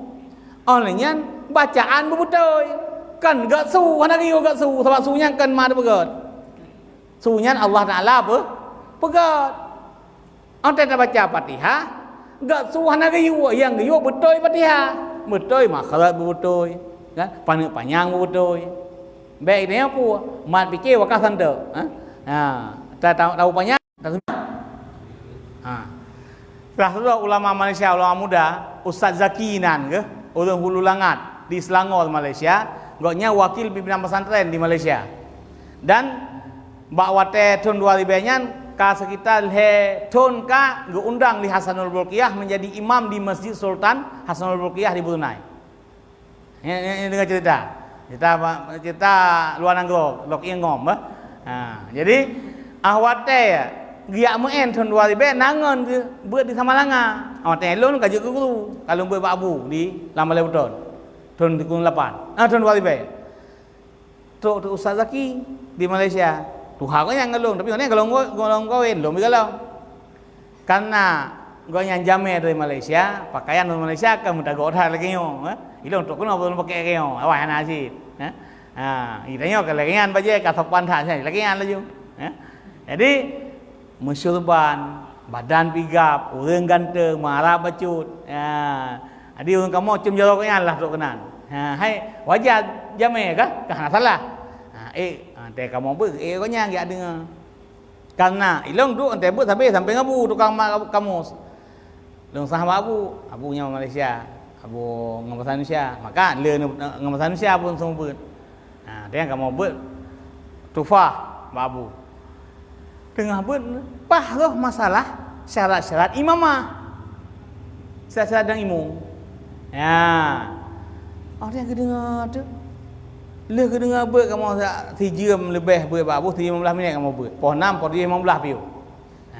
olehnya bacaan betul kan gak su hana giyo gak su sebab sunya kan ma begot sunya Allah Ta'ala apa? Pegat. Ante tak baca Fatihah, gak suhana gayu yang gayu betul Fatihah. Betul makhraj betul. Kan? Panjang betul. Baik ni apa? Mat fikir wakah santa. Tak tahu panjang. Salah ulama Malaysia, ulama muda, Ustaz Zakinan ke? Orang Hulu Langat di Selangor Malaysia, gaknya wakil pimpinan pesantren di Malaysia. Dan Bakwate tahun 2000-nya ka sekitar tahun ka diundang li Hasanul Bolkiah menjadi imam di Masjid Sultan Hasanul Bolkiah di Brunei. Ini dengan cerita luar negeri lok ingom. Jadi awate giak muen tahun 2000 nangon buat di Samalanga. Awate elon ka juga guru kalau buat abu di Lambalai Beton. Tahun 2008. Tahun 2000. Tu Ustaz Zaki di Malaysia. Tuhan yang ngelung tapi orang golong kawin belum galau karena gua yang jamet dari Malaysia pakaian dari Malaysia kan mudah goda lagi nyo ilong tu kena belum pakai nyo awak hana sih idanyo kelagian baje ka sopan tak saya lagian laju jadi musyurban badan pigap orang ganteng marah bacut adi orang kamu cium joroknya lah tu kenan hai wajar jamet kah hana salah ante kamu ber kau nya enggak dengar karena ilong tu ante ber sampai ngabu tukang kamus long sahabat abunya Malaysia abu ngamasan Indonesia maka le ngamasan Indonesia pun semua ber dia kamu ber tufah babu tengah ber pah loh masalah syarat-syarat imamah syarat-syarat dan imam dia kedengar tu le kedengar ber kamu 3 jam lebih ber babu 15 minit kamu ber poh 6 poh 15 piu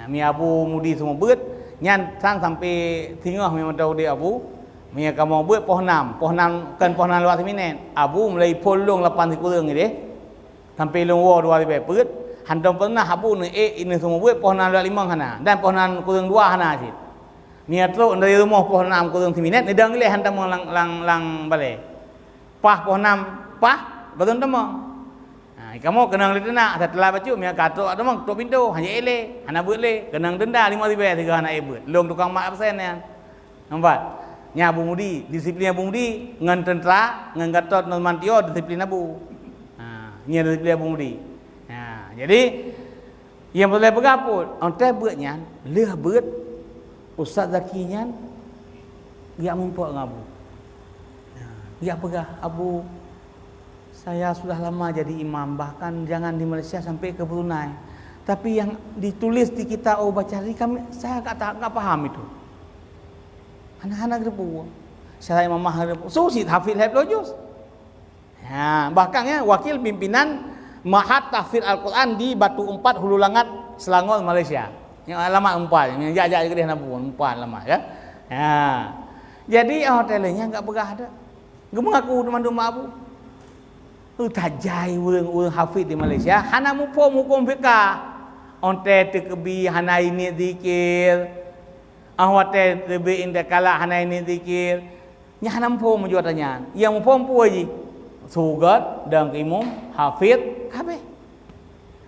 mi abu mudi semua ber nyan sang sampai tingah memang tahu dia abu mi kamu ber poh 6 kan poh 6 lewat minit abu mulai polong 8 kurang ni sampai long wo 2 lebih ber handom pernah abu ni ini semua ber poh 6 lewat 5 hana dan poh 6 kurang 2 hana sih mi atro dari rumah poh 6 kurang 1 minit ni dang le handam lang balik pah poh 6 pah betul temang. Kamu kenang denda setelah baca mi kato temang tok pintu hanya ele hana buat le kenang denda 5,000 tiga anak ibu long tukang mak absen ya nampak nya Abu Mudi disiplin Abu Mudi ngan tentera ngan gatot non mantio disiplin Abu nya disiplin Abu Mudi jadi yang boleh bergaput onte beutnya leuh beut Ustaz Zakinya dia mumpuk ngabu dia pegah Abu saya sudah lama jadi imam, bahkan jangan di Malaysia sampai ke Brunei. Tapi yang ditulis di kita baca ini saya enggak paham itu. Anak-anak gerebu. Saya imam mahal. Susit hafid heb lojus. Bahkan ya wakil pimpinan Mahat Tahfidz Al-Quran di Batu Empat Hulu Langat Selangor Malaysia. Yang alamat 4, yang jajak juga dia nabung 4 alamat ya. Jadi hotelnya enggak begah ada. Gemengaku teman-teman Abu. Tajai orang hafid di Malaysia hana mufhum hukum fiqh onte tekebi hana ini zikir ahwate lebih indah kala hana ini zikir nya hana mufhum juatannya yang mufhum pu aji sugat dan imam hafid kabeh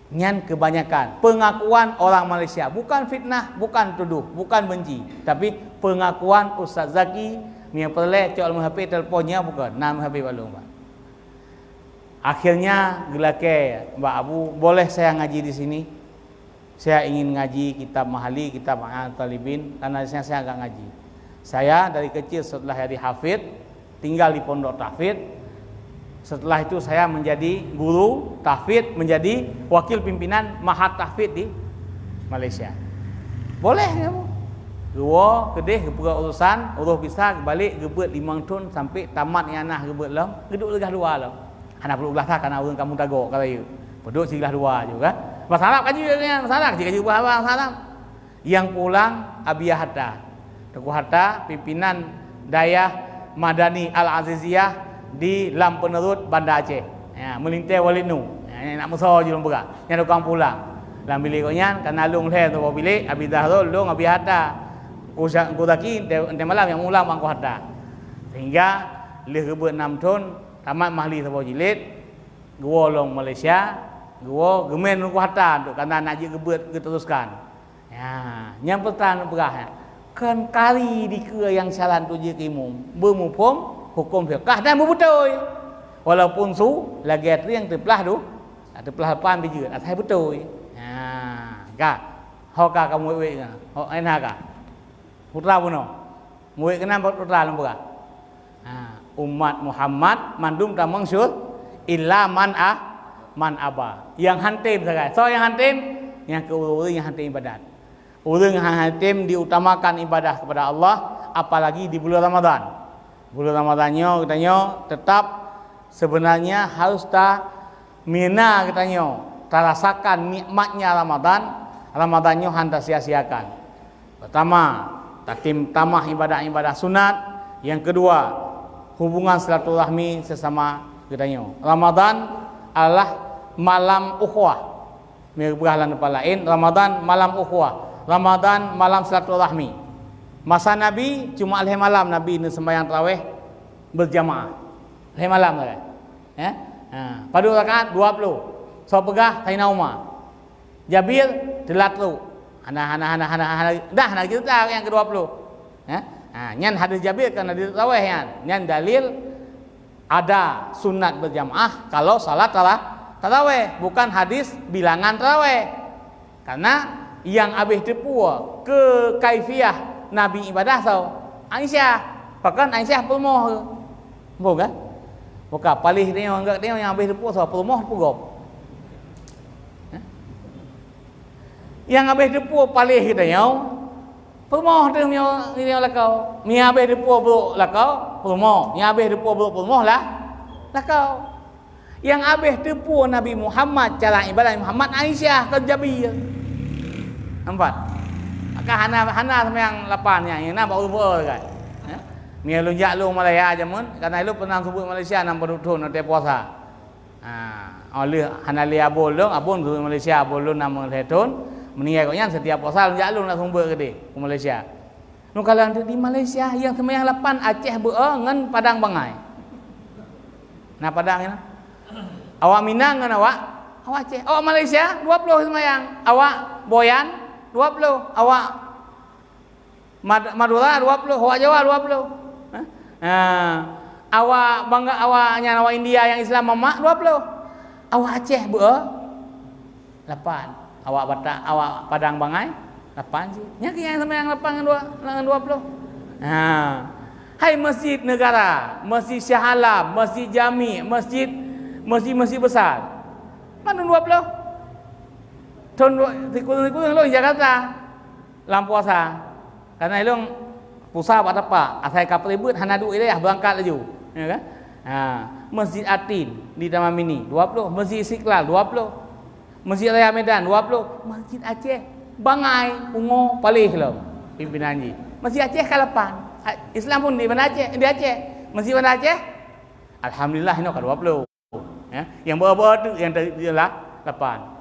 Nyan kebanyakan pengakuan orang Malaysia, bukan fitnah, bukan tuduh, bukan benci, tapi pengakuan Ustaz Zaki yang perle cok al-muhafiz teleponnya bukan nam habib balung Pak. Akhirnya gelake Mbak Abu, boleh saya ngaji di sini? Saya ingin ngaji kitab Mahali, kitab Talibin, karena saya enggak ngaji. Saya dari kecil setelah jadi hafid tinggal di pondok tahfidz. Setelah itu saya menjadi guru tahfidz, menjadi wakil pimpinan Mahat Tahfidz di Malaysia. Boleh kamu? Gua kedih gepura urusan, urus bisa balik gebet 5 tahun sampai tamat yanah gebet lam, geduk legah dua lam. Hana perlu belah tak kana urang kamu tagok kata you. Peduk silah dua juga. Masalah kaji dengan masalah kaji bahasa masalah. Yang pulang Abiyah Hatta. Teguh Hatta pimpinan Dayah Madani Al-Aziziyah di Lam Penerut Banda Aceh. Ya, melintai Walid Nu. Ya, nak mesor je lomba. Yang tukang pulang. Dalam bilik konyan kan alung le tu bilik Abi Dahrul long Abi Hatta. Ku taki de malam yang ulang bangku Hatta. Sehingga le gebet 6 tahun tamat mahli tu jilid. Gua long Malaysia, gua gemen ku Hatta untuk karena nak je gebet teruskan. Ya, yang pertama berah. Kan kali di ke yang salan tu je kimum. Bermupum hukum fiqah dan betul. Walaupun su lagi yang terpelah tu, terpelah pan biji, atai betul. Ha, ka. Hoka kamu we ka. Ho enak ka. Putra puno. Muwe kena putra lembaga. Ha, umat Muhammad mandum ta mangsud illa man aba. Yang hantim sagai. So yang hantim yang keurang yang hantim ibadat. Urang yang hantim diutamakan ibadah kepada Allah apalagi di bulan Ramadan. Bulan Ramadannya katanya tetap sebenarnya harus mina katanya rasakan nikmatnya Ramadannya hendak sia-siakan. Pertama, takim tamah ibadah-ibadah sunat. Yang kedua, hubungan silaturahmi sesama katanya. Ramadan adalah malam ukhuwah. Berhalan depan lain, Ramadan malam ukhuwah. Ramadan malam silaturahmi. Masa Nabi cuma alih malam Nabi ni sembahyang tarawih berjamaah. Alih malam kan. Ya. Ha, pada rakaat 20. So pegah Sayyidina Umar. Jabir 30. Hana dah nak kita yang ke-20. Ya. Ha, nyan hadis Jabir kan hadis tarawih kan. Nyan dalil ada sunat berjamaah kalau salat tarawih, bukan hadis bilangan tarawih. Karena yang habis tepu ke kaifiah Nabi ibadah tau Aisyah, bahkan Aisyah pemoh bukan? Bukan palih dia enggak dia yang habis depu so pemoh pugop. Yang habis depu palih kita nyau pemoh dia ni lakau. Mi habis depu buruk lakau pemoh. Yang habis depu buruk pemoh lah lakau. Yang habis depu Nabi Muhammad cara ibadah Muhammad Aisyah ke Jabir. Nampak? Hana yang 8 yang nak baru ber kan. Mi lunjak lu Malaya jamun karena lu pernah sebut Malaysia nang penduduk nanti puasa. Oleh hana lia bolong abun ke Malaysia bolong nama setun meninggal konya setiap puasa lunjak lu nak sumber ke Malaysia. Nu kalau di Malaysia yang sembahyang 8 Aceh ngan Padang Bangai. Nah Padang ini. Awak Minang ngan awak Aceh. Awak Malaysia 20 sembahyang. Awak Boyan 20, awak Madura 20, awak Jawa 20. Awak bangga awaknya awak India yang Islam mamak 20. Awak Aceh 8. Awak Batak, awak Padang Bangai 8 je. Nya yang sama yang 8 dengan 20. Hai masjid negara, masjid Shah Alam, masjid Jami, masjid besar. Mana 20? Tahun tikus lu Jakarta lam puasa. Karena ilung pusat apa asal kapal ribut hana duit dia berangkat laju. Ya kan? Masjid Atin di Taman Mini 20, Masjid Istiqlal 20, Masjid Raya Medan 20, Masjid Aceh Bangai Pungo palih lah pimpinan ji. Masjid Aceh kalapan. Islam pun di mana Aceh? Di Aceh. Masjid mana Aceh? Alhamdulillah ini kan 20. Ya, yang berapa tu yang ialah 8.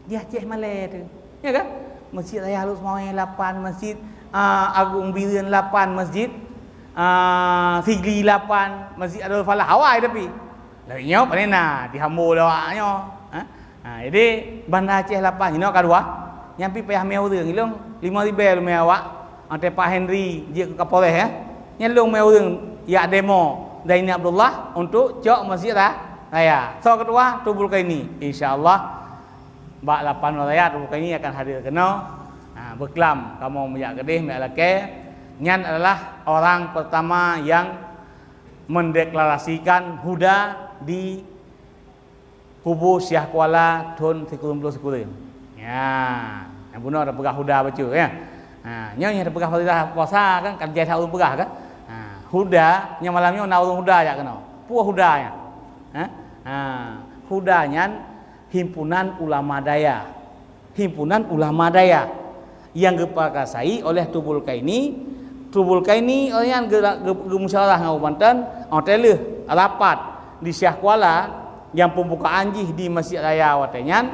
Di Aceh Malay tu. Ya kan? Masjid Raya Halus Mawai 8, Masjid Agung Birian 8, Masjid Sigli 8, Masjid Adul Falah Hawaii tapi. Lainnya panena di hambur lawaknya. Jadi Bandar Aceh 8 ini kedua nyampi payah meu reung ilung 5,000 lu awak ante Pak Henry dia ke Kapolres ya nyelung meu reung ya demo Zaini Abdullah untuk cok Masjid Raya. So kedua Tubul Kaini insyaallah bak 8 raya Tubul Kaini akan hadir kena berkelam kamu mejak gedeh mek lake nyan adalah orang pertama yang mendeklarasikan huda di kubu Syekh Kuala Tun Sikulim. Ya, yang bunuh ada pegah huda baca ya. Nya ada pegah fadilah puasa kan kerja sahur pegah kan. Huda nya malamnya na urang huda ya kena. Puah hudanya. Hudanya himpunan ulama daya. Himpunan ulama daya yang diperkasai oleh Tubul Kaini. Tubul Kaini yang gemusyawarah ngau Banten, hotel rapat di Syekh Kuala yang pembukaan jih di Masjid Raya Watenyan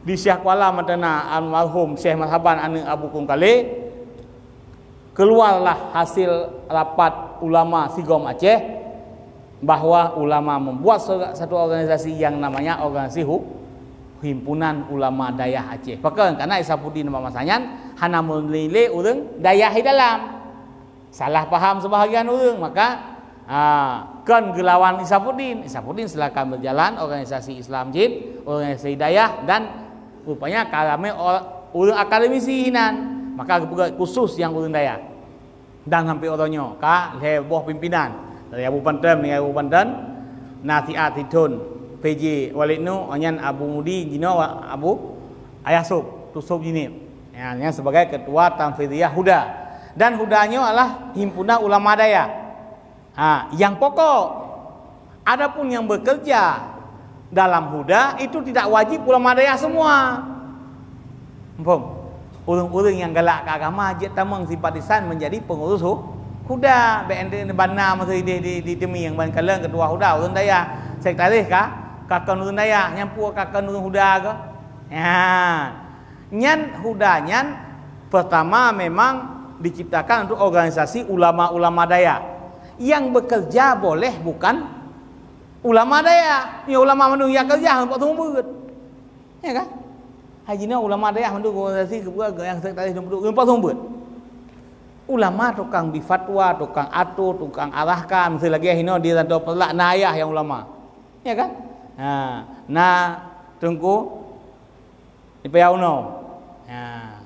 di Syekh Kuala Madana almarhum Syekh Marhaban anu Abu Kungkale keluarlah hasil rapat ulama Sigom Aceh bahwa ulama membuat satu organisasi yang namanya organisasi Himpunan Ulama Dayah Aceh. Pakai karena Isapuddin nama masanyan hana menilai urang dayah di dalam. Salah paham sebahagian urang maka kan gelawan Isapuddin silakan berjalan organisasi Islam Jid, organisasi Dayah dan rupanya kalame urang akademisi hinan maka khusus yang urang Dayah dan sampai orangnya ka heboh pimpinan dari Abu Panten Nasiat Hitun PJ Walidnu onyan Abu Mudi Jino Abu Ayasub Tusub Jini yang sebagai ketua Tanfidiyah Huda dan hudanya adalah himpunan ulama daya. Yang pokok adapun yang bekerja dalam huda itu tidak wajib ulama daya semua. Urang-urang yang galak ke agama je tamang simpatisan menjadi pengurus huda BND Bana masa di demi yang ban kaleng ketua huda urang daya sekretaris kakak urang daya nyampu kakak urang huda ke. Nyan huda nyan pertama memang diciptakan untuk organisasi ulama-ulama daya. Yang bekerja boleh bukan ulama daya. Ya ulama mandu yang kerja hang pak tumbut. Ya kan? Hajina ulama daya mandu organisasi yang sekretaris duduk pak tumbut. Ulama tukang bifatwa, tukang atur, tukang arahkan, mesti lagi hino dia tanda pelak nayah yang ulama. Ya kan? Tunggu di Payauno.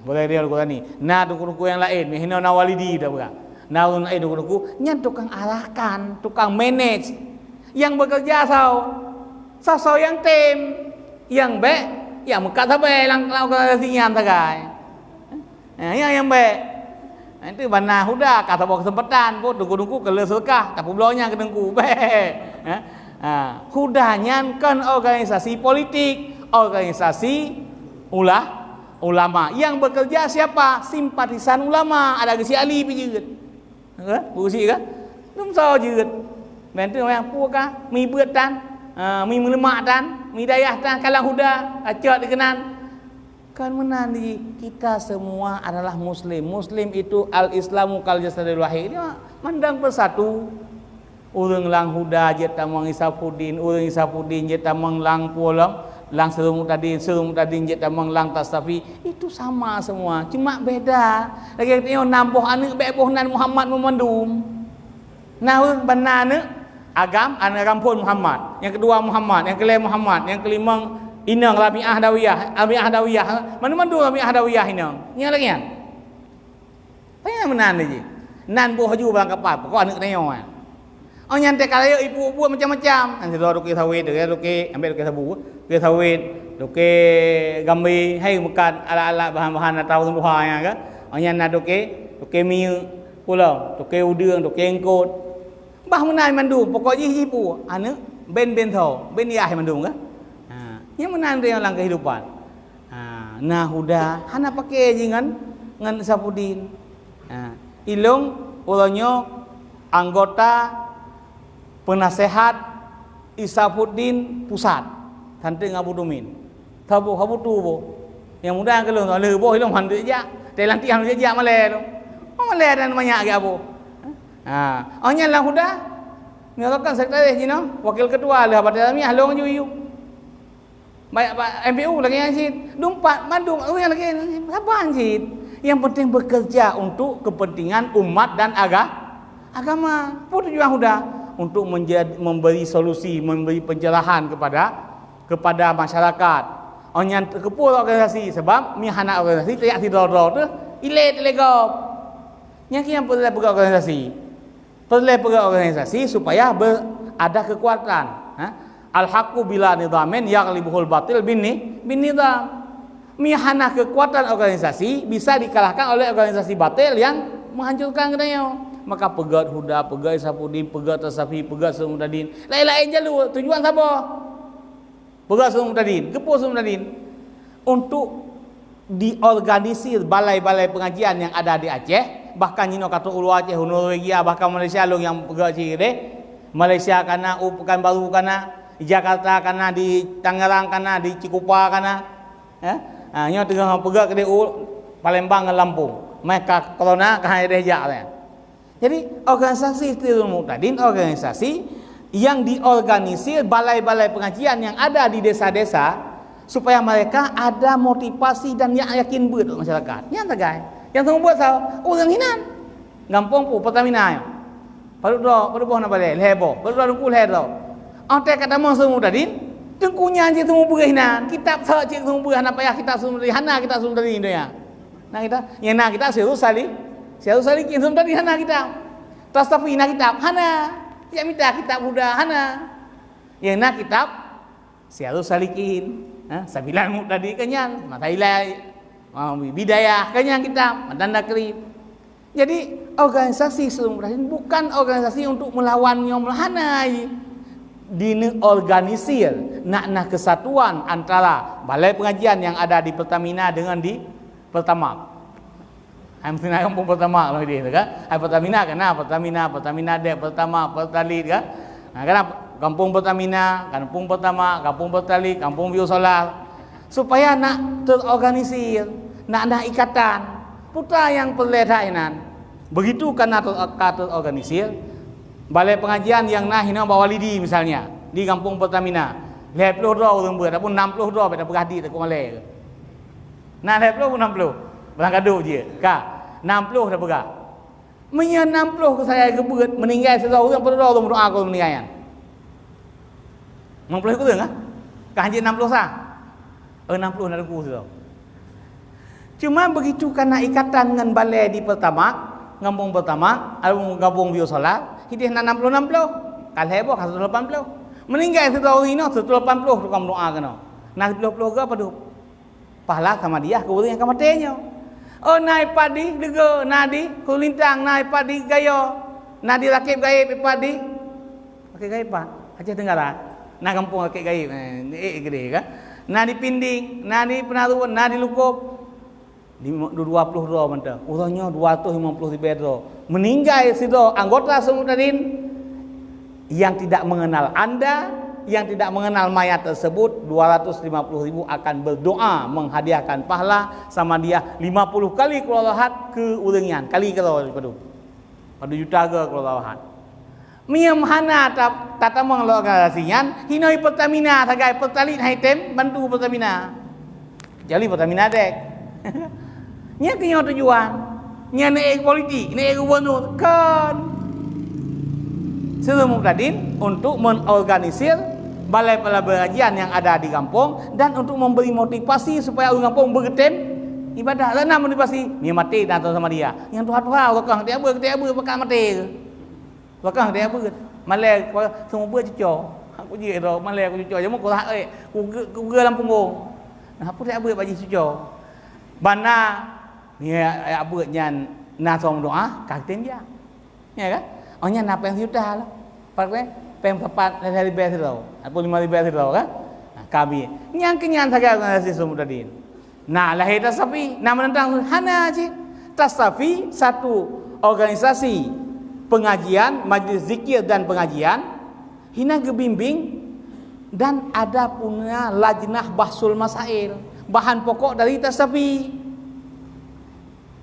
Boleh dia lagu ni. Tunggu yang lain, hino Nawalidi dah bukan. Naun dulu nyan tukang arahkan, tukang manage yang bekerja sao yang tim yang be yang mekat sampai lang organisasinya tagai. Yang be itu bana huda kata bawa kesempatan pun tunggu ke leserkah tapi belanya ke dengku be. Hudanya kan organisasi politik, organisasi ulama yang bekerja siapa? Simpatisan ulama ada Gesi Ali pijit. Busi kan? Num sao jeut. Ben tu yang puaka mi beut tan, mi melemak tan, mi dayah tan kalang huda, acak dikenan. Kan menan di kita semua adalah muslim. Muslim itu al-islamu kal jasadil wahid. Dia mandang bersatu. Urang lang huda je tamang Isapuddin, urang Isapuddin je tamang lang pulang, lang serumuk tadi je tamang lang tasafi. Itu sama semua, cuma beda. Lagi tengok nampoh anak beboh nan Muhammad memandum. Nah, benar ne agam anak rampun Muhammad. Yang kedua Muhammad, yang kelima Muhammad, yang kelima inang Rabi'ah Dawiyah. Mana mandu Rabi'ah Dawiyah inang. Yang lagi kan? Apa menan je? Nan boh haju bang kapal, pokok anak tengok kan. Oh nyantai kalau ibu buat macam-macam. Nanti doa duki sawit, duki ambil duki sabu, duki sawit, duki gambi, hai makan ala-ala bahan-bahan atau tumbuhan kan. Oh nyantai duki miu, pulau, duki udang, duki engkot. Bah menai mandu, pokoknya ibu, anu ben tau, ben yah mandu kan. Yang menai dia lang kehidupan. Nah udah, hana pakai jingan ngan Isapuddin. Ilung ulonyo anggota penasehat Isapuddin pusat Tanti Abu Dumin tabu habu tubo yang muda yang kelung le boh ilong handu ja telanti handu ja male male dan banyak ge abu ohnya lah huda ngelakan sekretaris jino wakil ketua lah pada kami halong yu MPU lagi yang Cid. Dumpat Bandung yang lagi sabar Cid. Yang penting bekerja untuk kepentingan umat dan agama. Apa tujuan sudah? Untuk memberi solusi, memberi pencerahan kepada masyarakat. Orang terkepul organisasi sebab mihana organisasi tak tidur-tidur tu ilet legop. Yang perlu pegang organisasi supaya ada kekuatan. Al-haqqu bila nizamin yaghlibuhul batil bin nizam. Mihana kekuatan organisasi bisa dikalahkan oleh organisasi batil yang menghancurkan kedanya. Maka pegat Huda, pegat Sapudin, pegat Tasafi, pegat Semudadin. Lain-lain jalur. Tujuan siapa? Pegat Semudadin, Gepur Semudadin. Untuk diorganisir balai-balai pengajian yang ada di Aceh, bahkan Nino kata Ulu Aceh, Norwegia, bahkan Malaysia long yang pegat Cire, Malaysia kana, Pekanbaru kana, Jakarta kana, di Tangerang kana, di Cikupa kana, nyo tengah pegat ke Palembang dan Lampung. Mereka corona kahai rejak lah. Jadi organisasi Ikhtiarul Muqtadin, organisasi yang diorganisir balai-balai pengajian yang ada di desa-desa supaya mereka ada motivasi dan yakin betul masyarakat. Yang tagai, yang tunggu buat sao? Orang hinan. Gampang pu Pertamina. Paru boh nak balik lebo. Paru dungku lebo. Ante kata mau semua tadi, tengkunya je semua berhinan. Kitab sah je semua berhinan payah kita semua dari hana kita semua dari Indonesia. Nah kita, yang nak kita seru sali kin semua dari hana kita. Tasafi nak kitab hana. Yang minta kitab Buddha hana. Yang nak kitab seru salikin. Sabilan Muqtadi kenyang, Matailai, Bidayah kenyang kita, Tanda Kerib. Jadi organisasi Ikhtiarul Muqtadin bukan organisasi untuk melawan yang melahanai. Diorganisir nak kesatuan antara balai pengajian yang ada di Pertamina dengan di Pertamax. Pertamina kampung Pertamax loh dia kan. Pertamina kena Pertamina Dek, Pertamax, Pertalit kan. Kenapa? Kampung Pertamina, kampung Pertamax, kampung Pertalit, kampung Biosolar, supaya nak terorganisir, nak ada ikatan. Putra yang perledainan. Begitu karena terorganisir, balai pengajian yang nah hina Bawalidi misalnya di kampung Pertamina, 50 orang ber ataupun 60 pada berhadi tak Malay. Nah 50 pun 60. Belang gaduh je. Ka 60 dah berah. Menya 60 ke saya gebet meninggal seorang orang berdoa aku meninggal. 60 ikut tak? Kah haji 60 sah? 60 nak aku tu. Cuma begitu karena ikatan dengan balai di Pertamax, kampung Pertamax, kampung Biosolar, hidih nak 60. Kalau heboh 180. Meninggal seorang ini 180 tu kamu doa kena. Nak 20 ke apa tu? Pahala sama dia kemudian yang kematenya. Oh naik padi dega nadi kulintang naik padi gayo. Nadi rakib gaib padi. Pakai gaib pak. Aceh Tenggara. Nah kampung pakai gaib. Gede kan. Nadi pinding, nadi penaruan, nadi lukup. 22 mentah. Urangnya 250 ribu. Meninggal sido anggota Semudadin yang tidak mengenal Anda, yang tidak mengenal mayat tersebut, 250.000 akan berdoa menghadiahkan pahala sama dia 50 kali qulawahat ke urengian. Kali kalau pada juta ke qulawahat. Miam hana tata mengelola-organisasian hinoi Pertamina sagai Pertalit haitem bantu Pertamina. Jadi Pertamina dek. Nya kenyo tujuan. Nya naik politik, naik gubernur kan. Ikhtiarul Muqtadin untuk menorganisir balai-balai pengajian yang ada di kampung dan untuk memberi motivasi supaya orang kampung bergetem ibadah. Lana motivasi, ni mati dan sama dia. Yang Tuhan wakang dia apa pakai mati. Wakang dia apa? Malai semua ber cucuk. Aku je ro malai aku cucuk. Jamu aku hak ku ge dalam punggung. Nah apa dia apa bagi cucuk. Bana ni apa nyan na som doa kakten dia. Ya kan? Ohnya napa yang sudah lah. Pakai pem tepat dari biasa tau. Apa 5 ribu tau kan? Kami yang kenyan saja organisasi Semudadin. Nah lahir Tasafi, nama menentang hana je. Tasafi satu organisasi pengajian, majlis zikir dan pengajian hina gebimbing dan ada punya lajnah bahsul masail, bahan pokok dari Tasafi.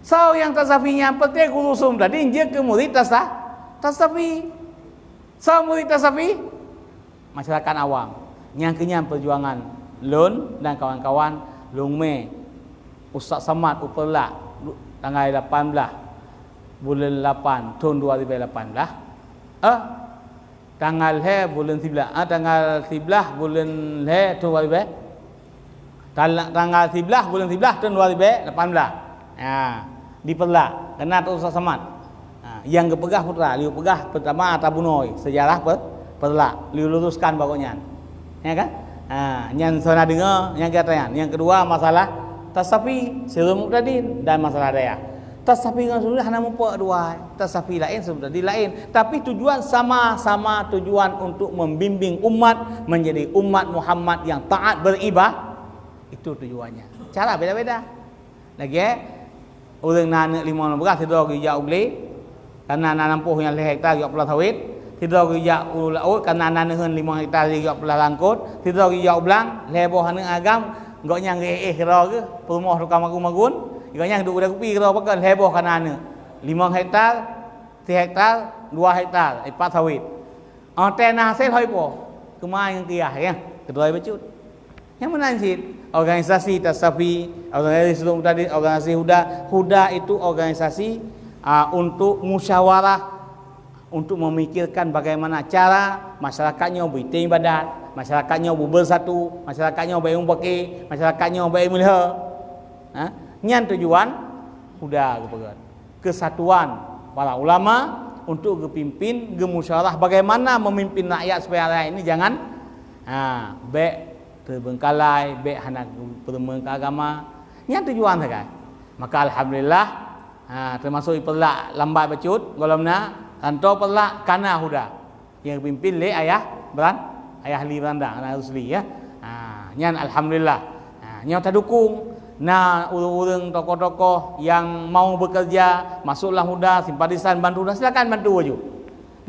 So yang Tasafinya penting guru Semudadin dia ke murid Tasafi. So murid Tasafi masyarakat awam yang kenyang perjuangan Lun dan kawan-kawan Long Mei Ustaz Samad Upelak tanggal 18 bulan 8 tahun 2018 tanggal bulan 11 tanggal 11 bulan tahun 2018 tanggal 11 bulan 11 tahun 2018 dipelak kena tu Ustaz Samad yang kepegah putra liu pegah pertama tabunoi sejarah pelak liu luruskan pokoknya ya kan yang sana dengar yang katanya yang kedua masalah tasafi Sirul Muqtadin dan masalah daya tasafi dengan sudah hanya mempuak dua tasafi lain sebenarnya lain tapi tujuan sama-sama tujuan untuk membimbing umat menjadi umat Muhammad yang taat beribadah itu tujuannya cara beda-beda lagi orang nak 5 beras tidak gejak beli karena nak nampuh yang 5 hektar 30 sawit tidak gejak laut karena nak nehen 5 hektar 30 langkut tidak gejak belang leboh hana agam gak nyang kira ke perumah tukang magun-magun gak nyang duk kuda kupi kira pakai leboh karena ana 5 hektar 3 hektar 2 hektar 4 sawit tanah hasil haipo kemai yang kiah ya kedua becut yang mana sih organisasi tasafi organisasi tadi organisasi huda itu organisasi untuk musyawarah untuk memikirkan bagaimana cara masyarakatnya beriting ibadat masyarakatnya bersatu masyarakatnya berumpaki masyarakatnya bermilha nyan tujuan huda kesatuan para ulama untuk kepimpin gemusyawarah bagaimana memimpin rakyat supaya rakyat ini jangan terbengkalai hana pertemuan agama yang tujuan saja maka alhamdulillah termasuk pelak lambat becut golomna tanto pelak kana huda yang pimpin le ayah li beranda anak Rusli ya nyan alhamdulillah nyan terdukung urang tokoh-tokoh yang mau bekerja masuklah huda simpatisan bantu dah silakan bantu aju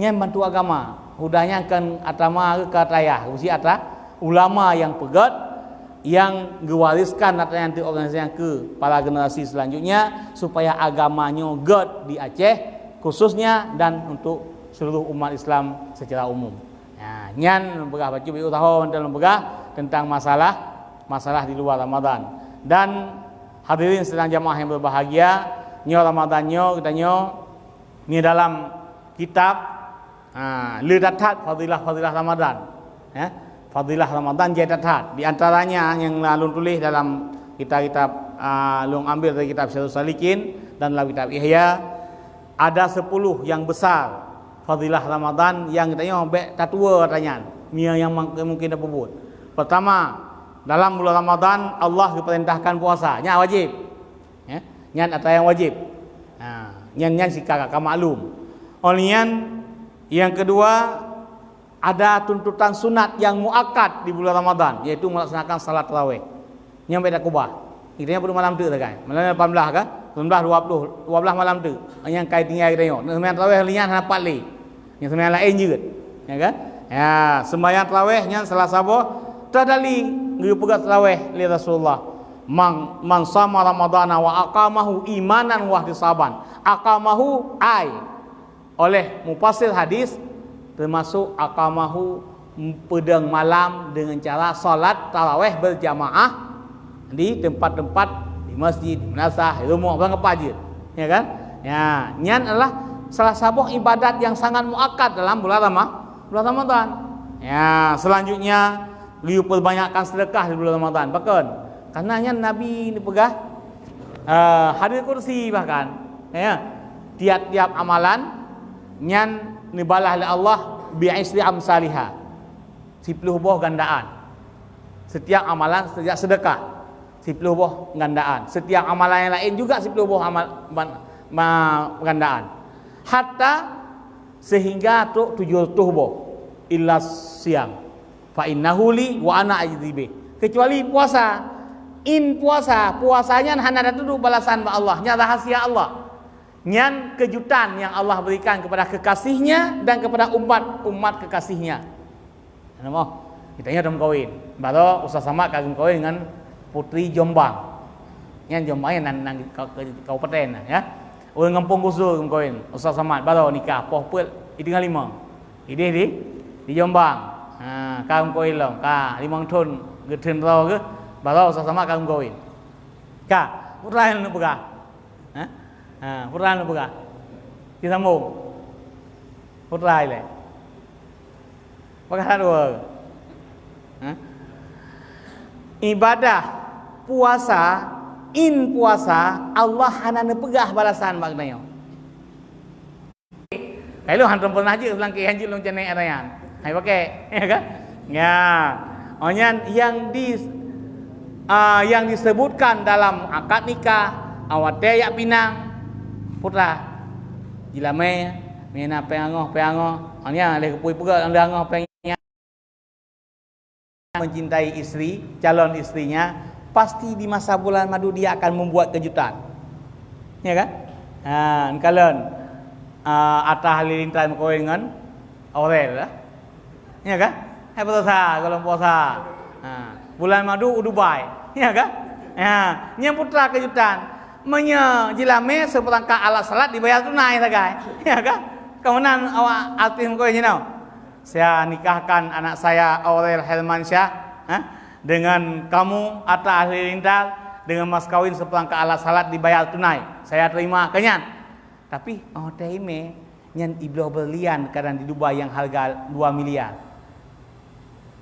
nyan bantu agama hudanya akan atama ke atayah usi ata ulama yang pegat yang gewariskan nanti organisasi yang ke para generasi selanjutnya supaya agamanya ged di Aceh khususnya dan untuk seluruh umat Islam secara umum. Nyan begah baca biu tahu dalam begah tentang masalah di luar Ramadan. Dan hadirin sedang jamaah yang berbahagia, nyo Ramadannya katanya ni dalam kitab Lidathat Fadilah Ramadan. Ya. Fadilah Ramadan Jadatat di antaranya yang lalu tulis dalam kitab long ambil dari kitab Syarhus Salikin dan dalam kitab Ihya ada 10 yang besar Fadilah Ramadan yang katanya bek tatua katanya mia yang mungkin dapat buat. Pertama, dalam bulan Ramadan Allah diperintahkan puasa, nya wajib. Ya, nyan atau yang wajib. Nyan sikak maklum. Olian yang kedua ada tuntutan sunat yang muakkad di bulan Ramadan yaitu melaksanakan salat tarawih. Yang beda kubah. Kitanya pada malam tu kan. Malam 18 kan? 19 20 12 malam tu. Yang kait tinggal kitanya. Sembahyang tarawih lian hadapan li. Yang sembahyang lain juga. Ya kan? Ya, sembahyang tarawih yang salah sabo tadali ngieu pegat tarawih li Rasulullah. Man sama Ramadana wa aqamahu imanan wa ihtisaban. Aqamahu ai oleh mufassir hadis termasuk aqamahu pedang malam dengan cara solat tarawih berjamaah di tempat-tempat di masjid, di madrasah, di rumah, bang apa aja, ya kan? Ya, nyan adalah salah satu ibadat yang sangat muakkad dalam bulan Ramadan. Ya, selanjutnya liu perbanyakkan sedekah di bulan Ramadan, bahkan karena nyan Nabi ini pegah hadir kursi bahkan, ya, tiap-tiap amalan nyan nibalah oleh Allah bi'isri amsalihah 10 buah gandaan setiap amalan setiap sedekah 10 buah gandaan setiap amalan yang lain juga 10 buah gandaan hatta sehingga tu 700 buah illa siam fa innahu li wa ana ajzibi kecuali puasa puasanya hanya ada duduk balasan Allah nya rahasia Allah nyan kejutan yang Allah berikan kepada kekasihnya dan kepada umat kekasihnya. Nama kitanya dalam kawin. Baru Ustaz Samad kagum kawin dengan putri Jombang. Nyan Jombang nang kabupaten ya. Orang kampung Gusur kawin. Ustaz Samad baru nikah poh peul tinggal 5. Ide di Jombang. Kagum kawin long. 5 tahun Getin rau ke barau sama kaum kawin. Ka, putra yang pegah. Putra yang pegah. Kita mau putra ile. Pegah dua. Ibadah puasa, puasa Allah hana pegah balasan maknanya. Kalau hantam pernah je ulang ke hanjil long cenai arayan. Hai pakai, ya kan? Ya. Onyan yang disebutkan dalam akad nikah, awat yak pinang putra. Jilame mena pengangoh. Onyan le kepui pega angangoh pengen mencintai istri, calon istrinya, pasti di masa bulan madu dia akan membuat kejutan. Ya kan? Kalian atah halilintan kawin dengan Aurel lah. Ya kan? Hai puasa kalau puasa. Bulan madu udubai. Ya kan? Nya putra kejutan. Jilame seperangkat alat salat dibayar tunai sagai. Ya kan? Kemudian awak atim kawin nau. Saya nikahkan anak saya Aurel Helmansyah dengan kamu atah halilintan dengan mas kawin seperangkat alat salat dibayar tunai. Saya terima kenyan. Tapi time nyan iblo berlian kadang di Dubai yang harga 2 miliar.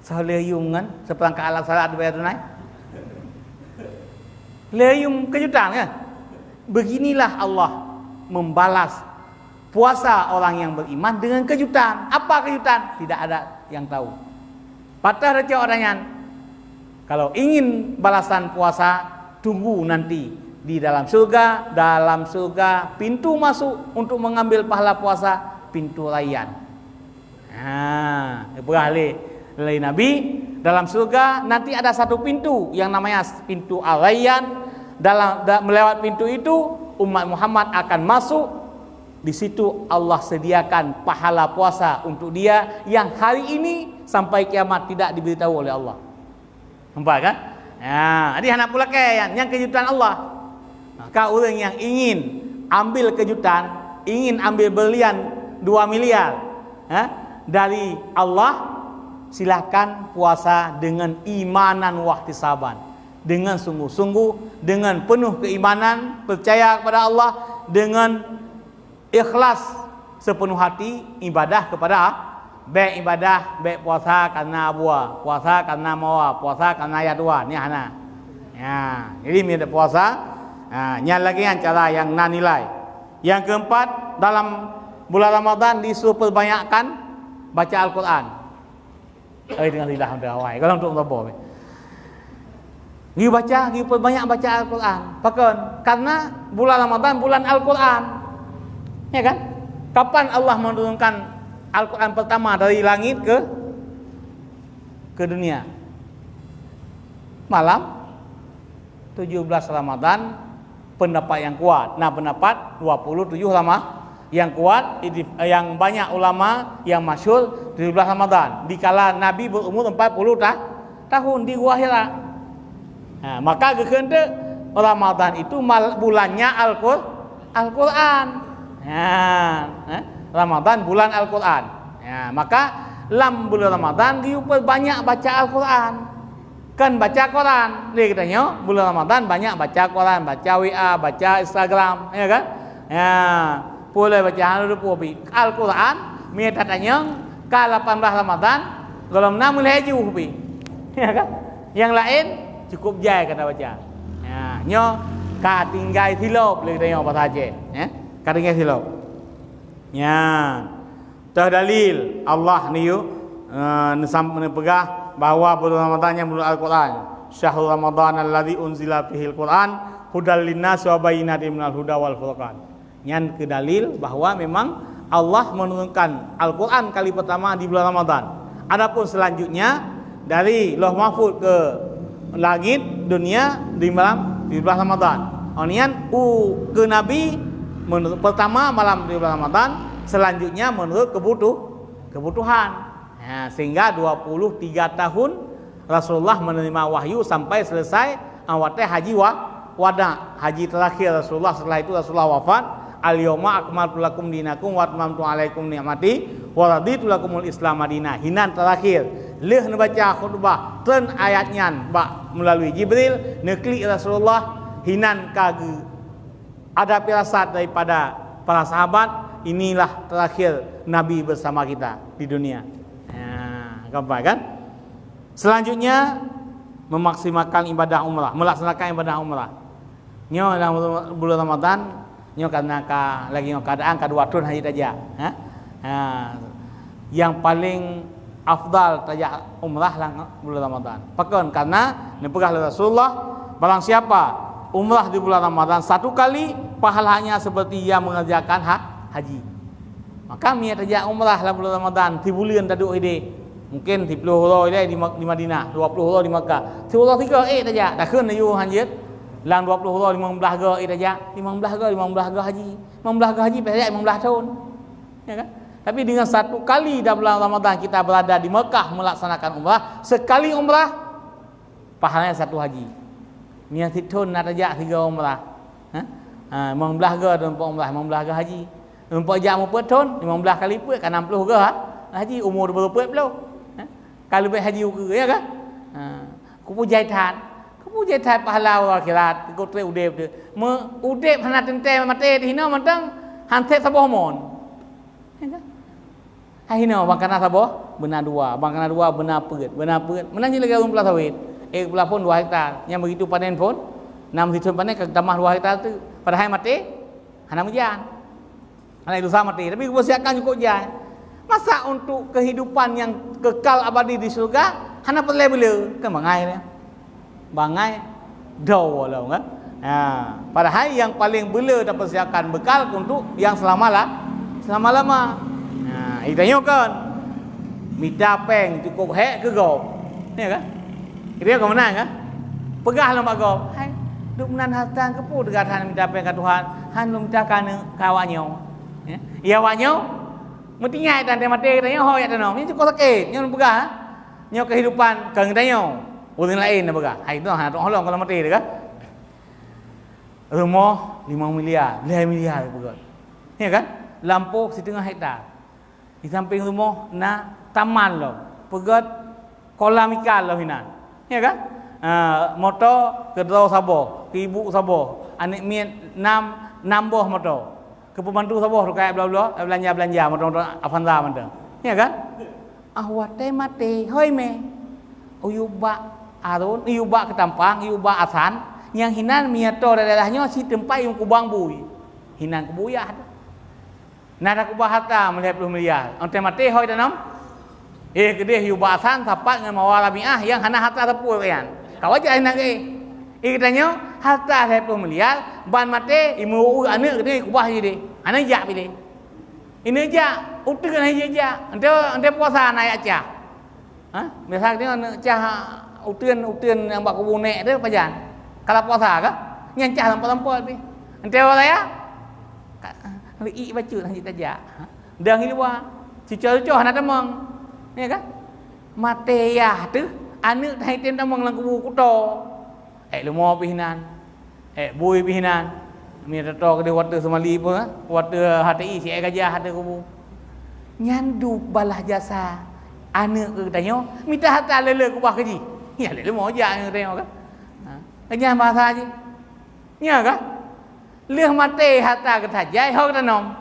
Saleyung kan seperangkat alat salat dibayar tunai. Leyung kejutan kan? Beginilah Allah membalas puasa orang yang beriman dengan kejutan. Apa kejutan? Tidak ada yang tahu. Patah reca orangnya. Kalau ingin balasan puasa, tunggu nanti di dalam surga pintu masuk untuk mengambil pahala puasa, pintu rayyan. Beralih dari Nabi, dalam surga nanti ada satu pintu yang namanya pintu Al-Rayyan. Melewat pintu itu umat Muhammad akan masuk. Di situ Allah sediakan pahala puasa untuk dia yang hari ini sampai kiamat tidak diberitahu oleh Allah. Nampak kan? Jadi anak pula yang kejutan Allah. Maka orang yang ingin ambil kejutan, ingin ambil berlian 2 miliar dari Allah, silakan puasa dengan imanan wahtisaban, dengan sungguh-sungguh, dengan penuh keimanan, percaya kepada Allah, dengan ikhlas sepenuh hati ibadah kepada baik ibadah, baik puasa karena buah, puasa karena mawa, puasa karena yadwa, ni hana. Jadi minta puasa. Nyal lagi yang cara yang nilai. Yang keempat, dalam bulan Ramadan disuruh perbanyakkan baca Al-Quran. Dengan lidah awai. Kalau untuk apa? Giu perbanyak baca Al-Quran. Pakon, karena bulan Ramadan bulan Al-Quran. Ya kan? Kapan Allah menurunkan Al-Quran pertama dari langit ke dunia? Malam 17 Ramadan. Pendapat yang kuat. Pendapat 27 lama yang kuat, yang banyak ulama yang masyhur 17 Ramadan. Dikala Nabi berumur 40 tahun di Gua Hira. Maka gekende Ramadan itu bulannya Al-Quran. Ramadan bulan Al-Quran. Maka dalam bulan Ramadan dia banyak baca Al-Quran. Kan baca Quran, dia katanya bulan Ramadan banyak baca Quran, baca WA, baca Instagram, ya kan? Boleh baca Al-Quran, minta tanya ke 18 Ramadan, kalau 6 mulai haju, ya kan? Yang lain cukup jaya kata baca. Nyo ka tinggal silop, dia katanya apa saja, ya? Ka tinggal silop. Dalil Allah ni sampai pegah bahwa bulan Ramadan yang bulan Al-Quran. Syahrul Ramadan alladzi unzila fihil Quran hudal linnas wa bayyinatin minal huda wal furqan. Yang kedalil bahwa memang Allah menurunkan Al-Quran kali pertama di bulan Ramadan. Adapun selanjutnya dari Lauh Mahfuz ke langit dunia di bulan Ramadan. Onian ke Nabi pertama malam di bulan Ramadan, selanjutnya menurut kebutuhan. Sehingga 23 tahun Rasulullah menerima wahyu sampai selesai awatnya haji wada, haji terakhir Rasulullah. Setelah itu Rasulullah wafat, al-yauma akmaltu lakum dinakum wa atmamtu alaikum ni'mati wa raditu lakumul Islam madinah. Hinan terakhir leh baca khutbah tren ayatnya bak melalui Jibril nekli Rasulullah hinan kage ada firasat daripada para sahabat. Inilah terakhir Nabi bersama kita di dunia. Gampang kan? Selanjutnya memaksimalkan ibadah umrah, melaksanakan ibadah umrah. Nyo dalam bulan Ramadan, nyo karena lagi keadaan kedua tahun haji saja. Yang paling afdal tajak umrah lah bulan Ramadan. Pakon karena nepegah Rasulullah barang siapa umrah di bulan Ramadan satu kali pahalanya seperti ia mengerjakan haji. Maka mia tajak umrah lah bulan Ramadan 3 bulan taduk ide. Mungkin 30 orang di Madinah, 20 orang di Makkah. 10 orang 3 tajak dah keun ayu hanjit. Lang 20 orang 15 ga tajak. 15 ga haji. 15 ga haji tajak 15 tahun. Ya kan? Tapi dengan satu kali dalam bulan Ramadan kita berada di Mekah melaksanakan umrah, sekali umrah pahalanya satu haji. Mia tahun nak tajak 3 umrah. 15 ga dan umrah 15 ga haji. 4 jam 4 tahun 15 kali pun kan 60 ga haji umur berapa belum. Kalau baik haji ke ya kan? Kupu jaitan pahala akhirat ko tre udep tu. Me udep hana tente mate hina mantang hante saboh mon. Ya kan? Hina bangkana saboh benar 2, bangkana 2 benar peut. Menang je lagi rumplah sawit. Belah pun 2 hektar. Yang begitu panen pun 6 hektar panen ke tambah 2 hektar tu. Padahal mate hana menjan. Hana itu sama mati, tapi kupersiapkan cukup jan. Masa untuk kehidupan yang kekal abadi di surga hana perlu bela ke bangai daw lah kan. Padahal yang paling bela dapat persiapkan bekal untuk yang selama-lama. Itanya kan minta peng cukup hek ke gop. Ya kan? Dia ke mana kan? Pegah lama gop. Hai, duk menan harta ke pu dekat han minta peng ke Tuhan. Han minta kana kawannya. Ya. Ia wanyo mesti nyai dan mati katanya ho ya tanam. Ini cukup sakit. Nyo pegah. Nyo kehidupan kang tanyo. Orang lain nak pegah. Hai tu ha tolong kalau mati dekat. Rumah 5 miliar, 2 miliar pegah. Ya kan? Lampu 1,5 hektar. Di samping rumah nak taman lo. Pegat kolam ikan lo hina. Ya kan? Motor kedua sabo, ibu sabo, anak mian 6 buah motor. Ke pembantu sabo rukai bla belanja motor Avanza mantang. Ya kan? Awate mate hoi me. Uyuba arun, uyuba ketampang, uyuba asan yang hinan miato daerahnya si tempat yang kubang bui. Hinan kubuyah. Nada kubah harta melihat 20 miliar. Ante mate hoi tanam. Gede uyuba asan tapak dengan mawala miah yang hana harta tepu kan. Kau aja enak katanya harta 20 miliar ban mate imu anak gede kubah je deh. Anak jak pilih. Ini aja utuk kan aja. Ante puasa naik aja. Biasa dia cah utun yang bak kubu nek tu pajan. Kalau puasa ke? Yang cah lampu-lampu ni. Ante orang ya. Li baca hang aja. Dah hilwa. Cucu-cucu hana temang. Ya kan? Mate ya tu anak dai tem temang lang kubu kuto. Lumo pihinan. Bui pihinan. Mi tato ke water semali pun, water HTI si gajah ada kubu. Nyandu balah jasa. Anak ke tanya, minta harta lele kubah keji. Ya lele mau aja yang tengok kan. Kanya bahasa je. Ya kan? Leh mate harta ke tajai hok tanam.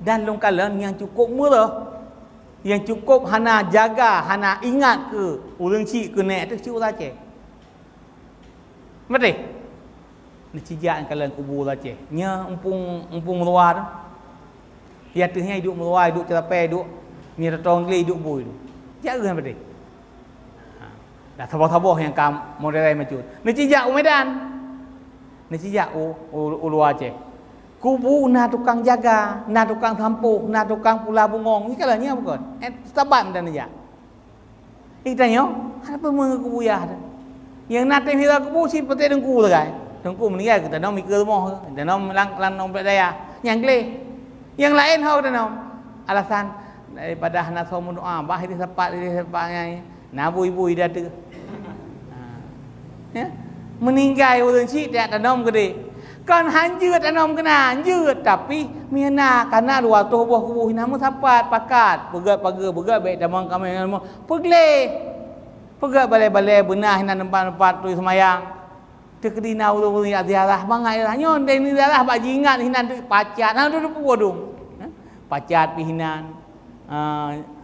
Dan longkalan yang cukup murah. Yang cukup hana jaga, hana ingat ke urang cik ke nek tu cik saja. Betul? Ni cijak kalian kubur saja. Nya umpung luar tu. Dia tu hidup luar, hidup cerapai, hidup ni datang geli hidup bui tu. Jaga betul. Dah sabah-sabah yang kam modern macam. Ni cijak Medan. Ni cijak luar je. Kubu na tukang jaga, na tukang sampuk, na tukang pula bungong. Ni kalanya bukan. Sabat dan aja. Itanya, apa mengubu ya? Yang nanti hira kubu si pete dengku lah. Dengku meninggal kita nom mikir rumah, kita nom lang nom daya. Yang le. Yang lain hau kita nom. Alasan daripada hana somo doa, bah ini sepatnya. Nabu ibu ida tu. Ya. Meninggal orang si tak nom gede. kan hanjut anom kena hanjut tapi miana kana dua tu buah kubuh nama sapat pakat pegat baik damang kami pegat balai-balai benah hina tempat-tempat tu semayang terkedina ulu ya ziarah mangai nyon deni ziarah bak jingat hina pacat hang duduk bodong pacat pihinan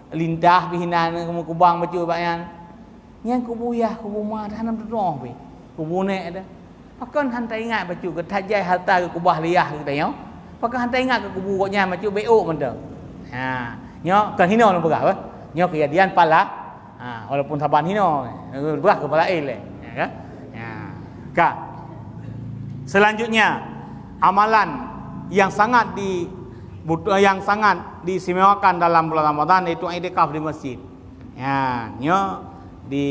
lindah pihinan kubang bacu bayan yang kubuyah kubumah hanam tunoh be kubune ada pakan hantai ingat bacu ke tajai harta ke kubah liah kita yo pakan hantai ingat ke kubu koknya bacu beok mende nyo kan hino nak berah nyo kejadian pala walaupun saban hino berah ke pala le kan ka selanjutnya amalan yang sangat diistimewakan dalam bulan Ramadan iaitu i'tikaf di masjid nyo di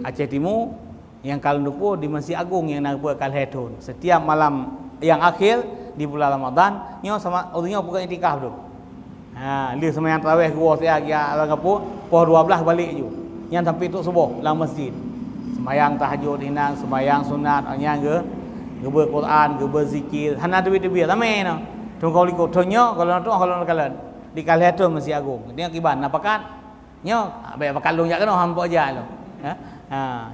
Aceh Timur yang kalau dupo di Masjid Agung yang nak buat kalhetun setiap malam yang akhir di bulan Ramadan nyo sama orangnya bukan i'tikaf tu dia sembahyang tarawih gua saya ngapo pukul 12 balik je yang sampai tu subuh dalam masjid sembahyang tahajud hinang sembahyang sunat nya ke Quran ke berzikir hana duit-duit ramai no tungkau liko tonyo kalau kalan di kalhetun Masjid Agung dia kiban napakat nyo baik pakat long jak kena hampa aja lo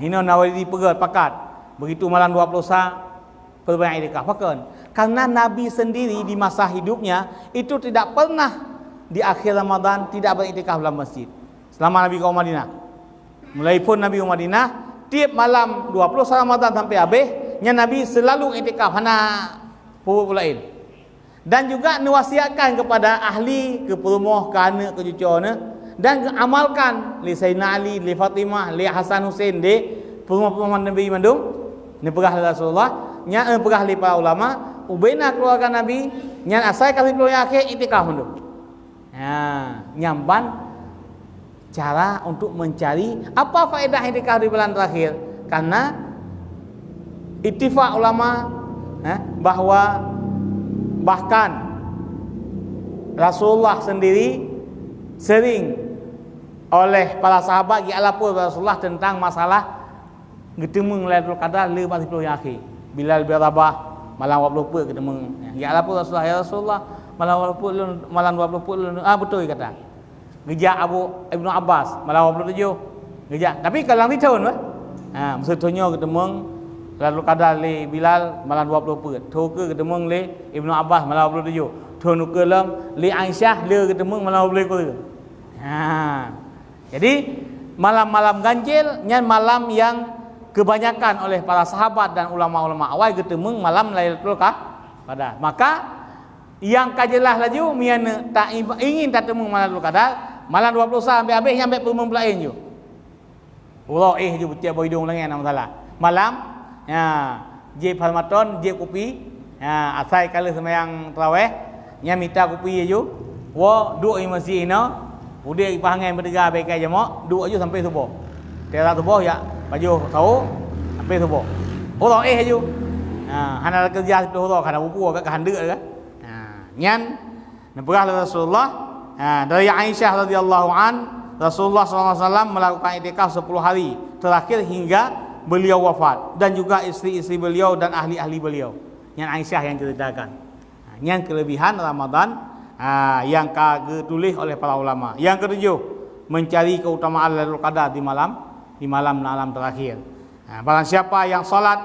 hino nawali pegat pakat begitu malam 20 perbayang i'tikaf pakan karena Nabi sendiri di masa hidupnya itu tidak pernah di akhir Ramadan tidak beriktikaf dalam masjid selama Nabi ke Madinah mulai pun Nabi ke Madinah tiap malam 20 Ramadan sampai habis nya Nabi selalu i'tikaf hana pulain dan juga nuwasiatkan kepada ahli ke rumah ke anak ke cucu dan amalkan li Sayyidina Ali, li Fatimah, li Hasan Husain di rumah Nabi mandung ni perah Rasulullah nya perah li para ulama ubaina keluarga Nabi nya asai kali keluarga akhir i'tikaf mandung nyamban cara untuk mencari apa faedah i'tikaf di bulan terakhir karena ittifaq ulama bahwa bahkan Rasulullah sendiri sering oleh para sahabat dialapor Rasulullah tentang masalah ketemu Lailatul Qadar le 40 yang akhir Bilal bin Rabah malam 20 ketemu dialapor Rasulullah ya Rasulullah malam 20 betul kata ngejak Ibnu Abbas malam 27 ngejak tapi kalau ni tahun maksudnya ketemu Lailatul Qadar le Bilal malam 20 tu ke ketemu le Ibnu Abbas malam 27 tu ke dalam le Aisyah le ketemu malam 20 jadi malam-malam ganjil nyan malam yang kebanyakan oleh para sahabat dan ulama-ulama awal ketemu malam Lailatul Qadar. Maka yang kajelah laju mian tak ingin tak temu malam Lailatul Qadar, malam 20 sampai habis sampai puluh lain je. Allah je betul boidong lengan nama salah. Malam je farmaton je kopi asai kala sembahyang tarawih nya minta kopi je. Wa duk di masjid ina udah ipangan berdegar bagai jamak duduk aja sampai subuh. Tiada subuh ya baju tahu sampai subuh. Orang aja. Hana kerja itu orang kana buku agak handek kan. Nyan nabrah Rasulullah dari Aisyah radhiyallahu an Rasulullah SAW melakukan i'tikaf 10 hari terakhir hingga beliau wafat dan juga istri-istri beliau dan ahli-ahli beliau. Nyan Aisyah yang ceritakan. Nyan kelebihan Ramadan yang ditulis oleh para ulama. Yang ketujuh, mencari keutamaan Lailatul Qadar di malam terakhir. Barang siapa yang salat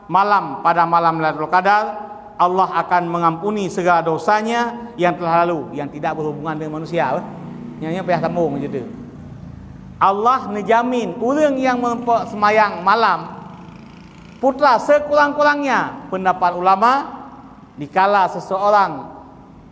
malam pada malam Lailatul Qadar, Allah akan mengampuni segala dosanya yang telah lalu, yang tidak berhubungan dengan manusia. Yang payah sambung macam tu. Allah menjamin orang yang sembahyang malam putra sekurang-kurangnya pendapat ulama dikala seseorang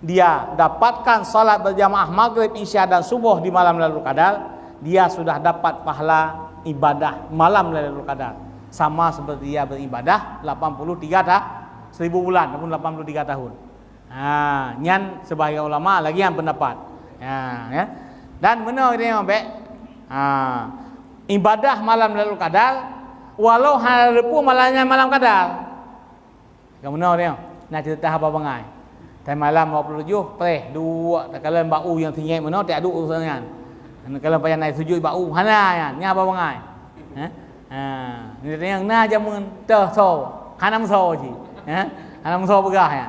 dia dapatkan salat berjamaah maghrib, isya dan subuh di malam Lailatul Qadar, dia sudah dapat pahala ibadah malam Lailatul Qadar sama seperti dia beribadah 1000 bulan ataupun 83 tahun. Nyan sebahagian ulama lagi yang pendapat. Dan benar dia ambek ibadah malam Lailatul Qadar walau hari pun malamnya malam Qadar. Kamu benar dia. Nak cerita apa bangai? Time malam 27 preh dua tak kala bau yang tinggi mana tak ada urusan. Kalau payah naik sujud bau hana ya nya apa bangai. Ni yang na jamun teh so hanam so ji. Hana musuh pegah ya.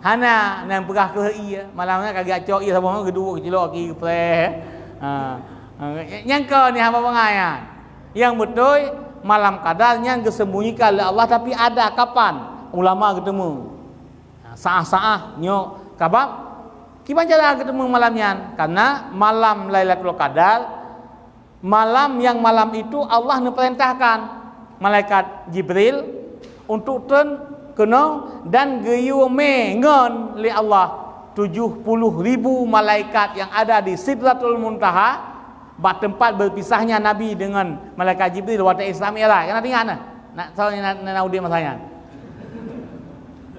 Hana nan pegah ke iya, malamnya kagak cok iya sama kedua kecilok ki pre. Yang ke ni hamba pengayan. Yang betul malam qadar yang disembunyikan oleh Allah tapi ada kapan ulama ketemu. Saah-saah nyok kabab kiban cara ketemu malamnya karena malam Lailatul Qadar malam yang malam itu Allah memerintahkan malaikat Jibril untuk kena dan geyu mengon li Allah 70,000 malaikat yang ada di Sidratul Muntaha bak tempat berpisahnya Nabi dengan malaikat Jibril waktu Isra Mi'raj. Kan ingat nak tahu nak audi masanya.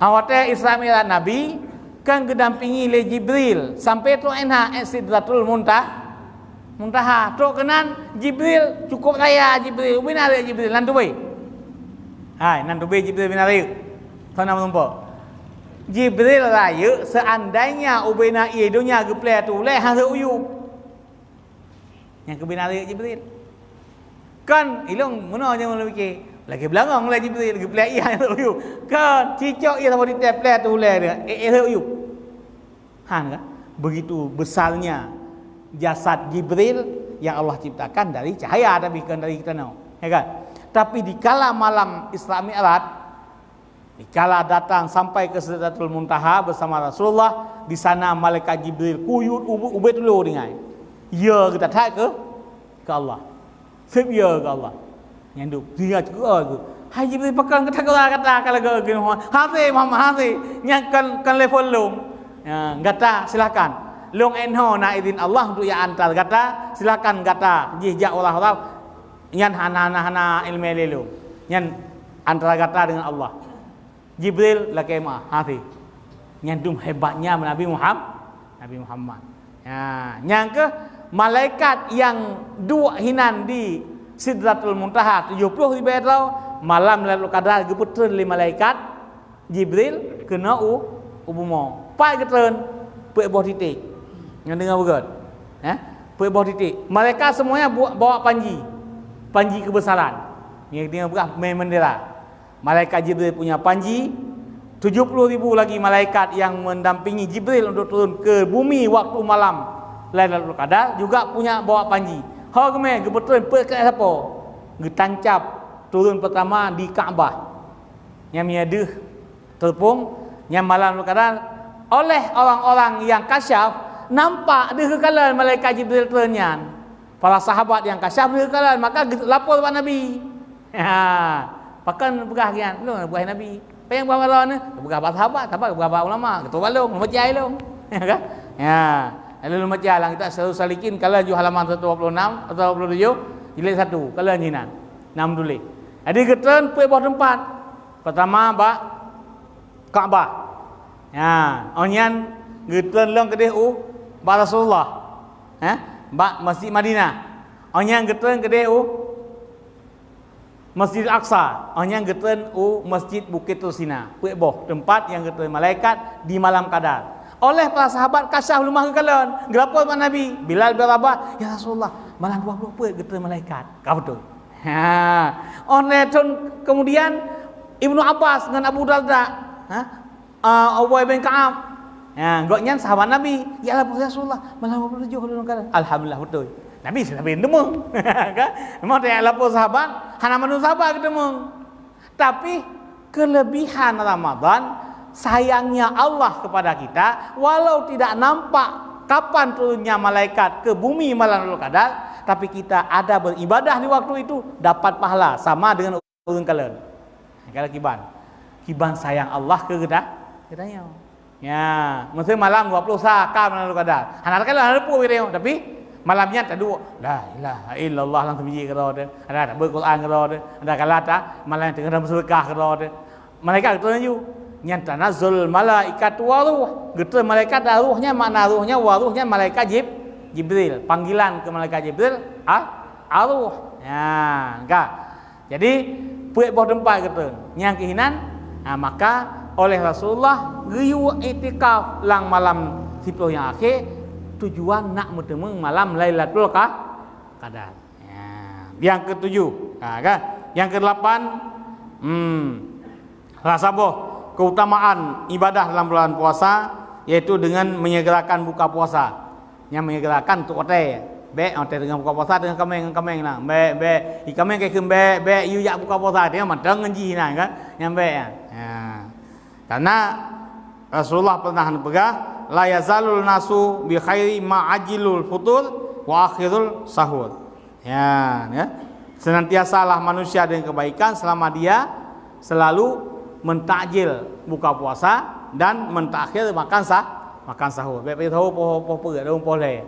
Waktu Isra Mi'raj Nabi kan kedampingi oleh Jibril sampai tu enha Sidratul Muntaha. Tu kenan Jibril cukup raya Jibril benar Jibril nanti baik. Hai nanti baik Jibril benar. Tahu nama tumpah. Jibril raya seandainya ubena idonya geplay tu leh hang uyup. Yang kebenaran Jibril. Kan ilung mana je mun fikir. Lagi belangong lah Jibril geplay ia hang uyup. Kan cicok ia sama di tablet tu leh dia. Uyup. Han kan? Begitu besarnya jasad Jibril yang Allah ciptakan dari cahaya tapi bukan dari kita tahu. Ya kan? Tapi dikala malam Isra Mi'raj dikala datang sampai ke Sidratul Muntaha bersama Rasulullah, di sana malaikat Jibril kuyut ubet dulu dengan. Ya kita tak ke Allah. Sep ya ke Allah. Yang duk dia juga tu. Hai Jibril pakai kata kalau ke hati Muhammad hati yang kan level long. Ya, kata silakan. Long enho na izin Allah untuk ya antar kata silakan kata jihja Allah yang hana ilmu lelu. Yang antara kata dengan Allah. Jibril laki mah hati. Nyandum hebatnya Nabi Muhammad. Ya, yang ke malaikat yang dua hinan di Sidratul Muntaha 70 di Bedau malam Lailatul Qadar geputeun li malaikat Jibril kena ubumo. Pai geteun pe boh titik. Yang dengar betul? Pe boh titik. Malaikat semuanya bawa panji kebesaran. Yang dengar berah main bendera. Malaikat Jibril punya panji, 70,000 lagi malaikat yang mendampingi Jibril untuk turun ke bumi waktu malam Lailatul Qadar juga punya bawa panji. Hau keme kebetulan perkat siapa? Getancap turun pertama di Kaabah. Yang miade terpung yang malam Lailatul Qadar oleh orang-orang yang kasyaf nampak dia kekalan malaikat Jibril ternyan. Para sahabat yang kasyaf dia kekalan maka lapor kepada Nabi. Pakan begah kian, lu begah Nabi. Payang begah Allah ni, begah para sahabat, begah ulama, ketua balong, lumacai long. Ya kan? Ya. Lalu lumacai lang kita selalu salikin kalau ju halaman 126 atau 27 jilid 1 kalau nyinan. 6 dulu. Jadi geteun pe bawah tempat. Pertama bak Kaabah. Ya, onyan geteun long kedeh ba Rasulullah. Bak Masjid Madinah. Onyan geteun kedeh Masjid Al-Aqsa, yang geteun Masjid Bukit Tursina, boh tempat yang geteun malaikat di malam Qadar. Oleh para sahabat kasyaf lumah kekalan, gelapor pada Nabi, Bilal bin Rabah, ya Rasulullah, malam 20 geteun malaikat. Ka betul. Oleh kemudian Ibnu Abbas dengan Abu Darda, Ubay bin Ka'ab. Goknya sahabat Nabi, ya Rasulullah, malam 27 geteun malaikat. Alhamdulillah betul. Nabi sudah demung. Kan? Memang dia lapor sahabat, hana manu sahabat ketemu. Tapi kelebihan Ramadan sayangnya Allah kepada kita walau tidak nampak kapan turunnya malaikat ke bumi malam Lailatul Qadar, tapi kita ada beribadah di waktu itu dapat pahala sama dengan urun kalian. Kalau kiban sayang Allah ke kita. Ya, mesti malam 20 sakam Lailatul Qadar. Hana kalau hana pu video tapi malamnya tak dua. La ilaha illallah langsung biji karo dia. Ada berquran karo dia. Ada kalata malam tengah bersedekah karo dia. Malaikat tu nyata nazul malaikat wa ruh. Getul malaikat ruhnya makna ruhnya wa ruhnya malaikat Jibril. Panggilan ke malaikat Jibril ruh. Ya, enggak. Jadi puik bawah tempat getul. Yang kehinan maka oleh Rasulullah riu itikaf lang malam 10 yang akhir tujuan nak bertemu malam Lailatul Qadar. Ya. Yang ketujuh, kan? Yang ke-8 rasaboh keutamaan ibadah dalam bulan puasa, iaitu dengan menyegerakan buka puasa. Yang menyegerakan untuk hotel. Hotel dengan buka puasa dengan kameng lah. Kameng kayak kembe, you yak buka puasa dia matang ngenji nah kan. Yang ya. Karena Rasulullah pernah berpegang, la yazalul nasu bi khairi ma ajilul futur wa akhirul sahur. Ya. Senantiasalah manusia dengan kebaikan selama dia selalu mentakjil buka puasa dan mentakhir makan sahur. Baik tahu apa dah boleh.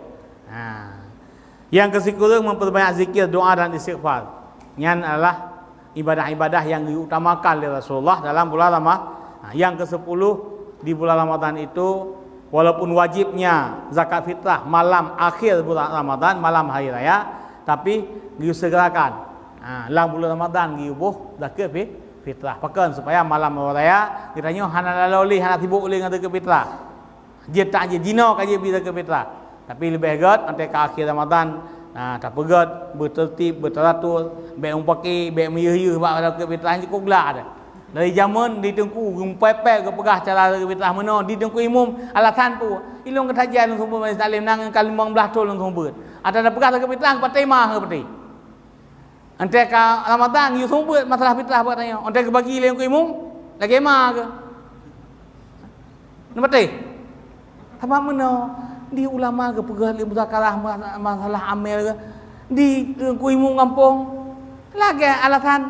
Yang ke-10 memperbanyak zikir, doa dan istighfar. Yang adalah ibadah-ibadah yang diutamakan oleh Rasulullah dalam bulan Ramadan. Yang ke-10 di bulan Ramadan itu, walaupun wajibnya zakat fitrah malam akhir bulan Ramadan, malam hari raya, tapi disegerakan. Dalam bulan Ramadan diubuh zakat fitrah. Pakan supaya malam raya kitanya hana laloli hana sibuk oleh dengan zakat fitrah. Dia tak je dino kaje bi zakat fitrah. Tapi lebih baik nanti ke akhir Ramadan, tak pegat, bertertib, berteratur, baik umpaki, baik meyuh-yuh buat zakat fitrah cukup gelar dah. Dari zaman di tengku gempepek ke pegah cara zakat fitrah meno di tengku imum alasan tu. Ilung ketajian sumber majlis taklim nang kali 15 tahun sumber. Ada pegah zakat fitrah patai mah ke patai. Ante ke Ramadan you sumber masalah fitrah buat tanya. Ante ke bagi leng ku imum lagi mah ke. Nampak Apa meno di ulama ke pegah li muzakarah masalah amil ke di ku imum kampung lagi alasan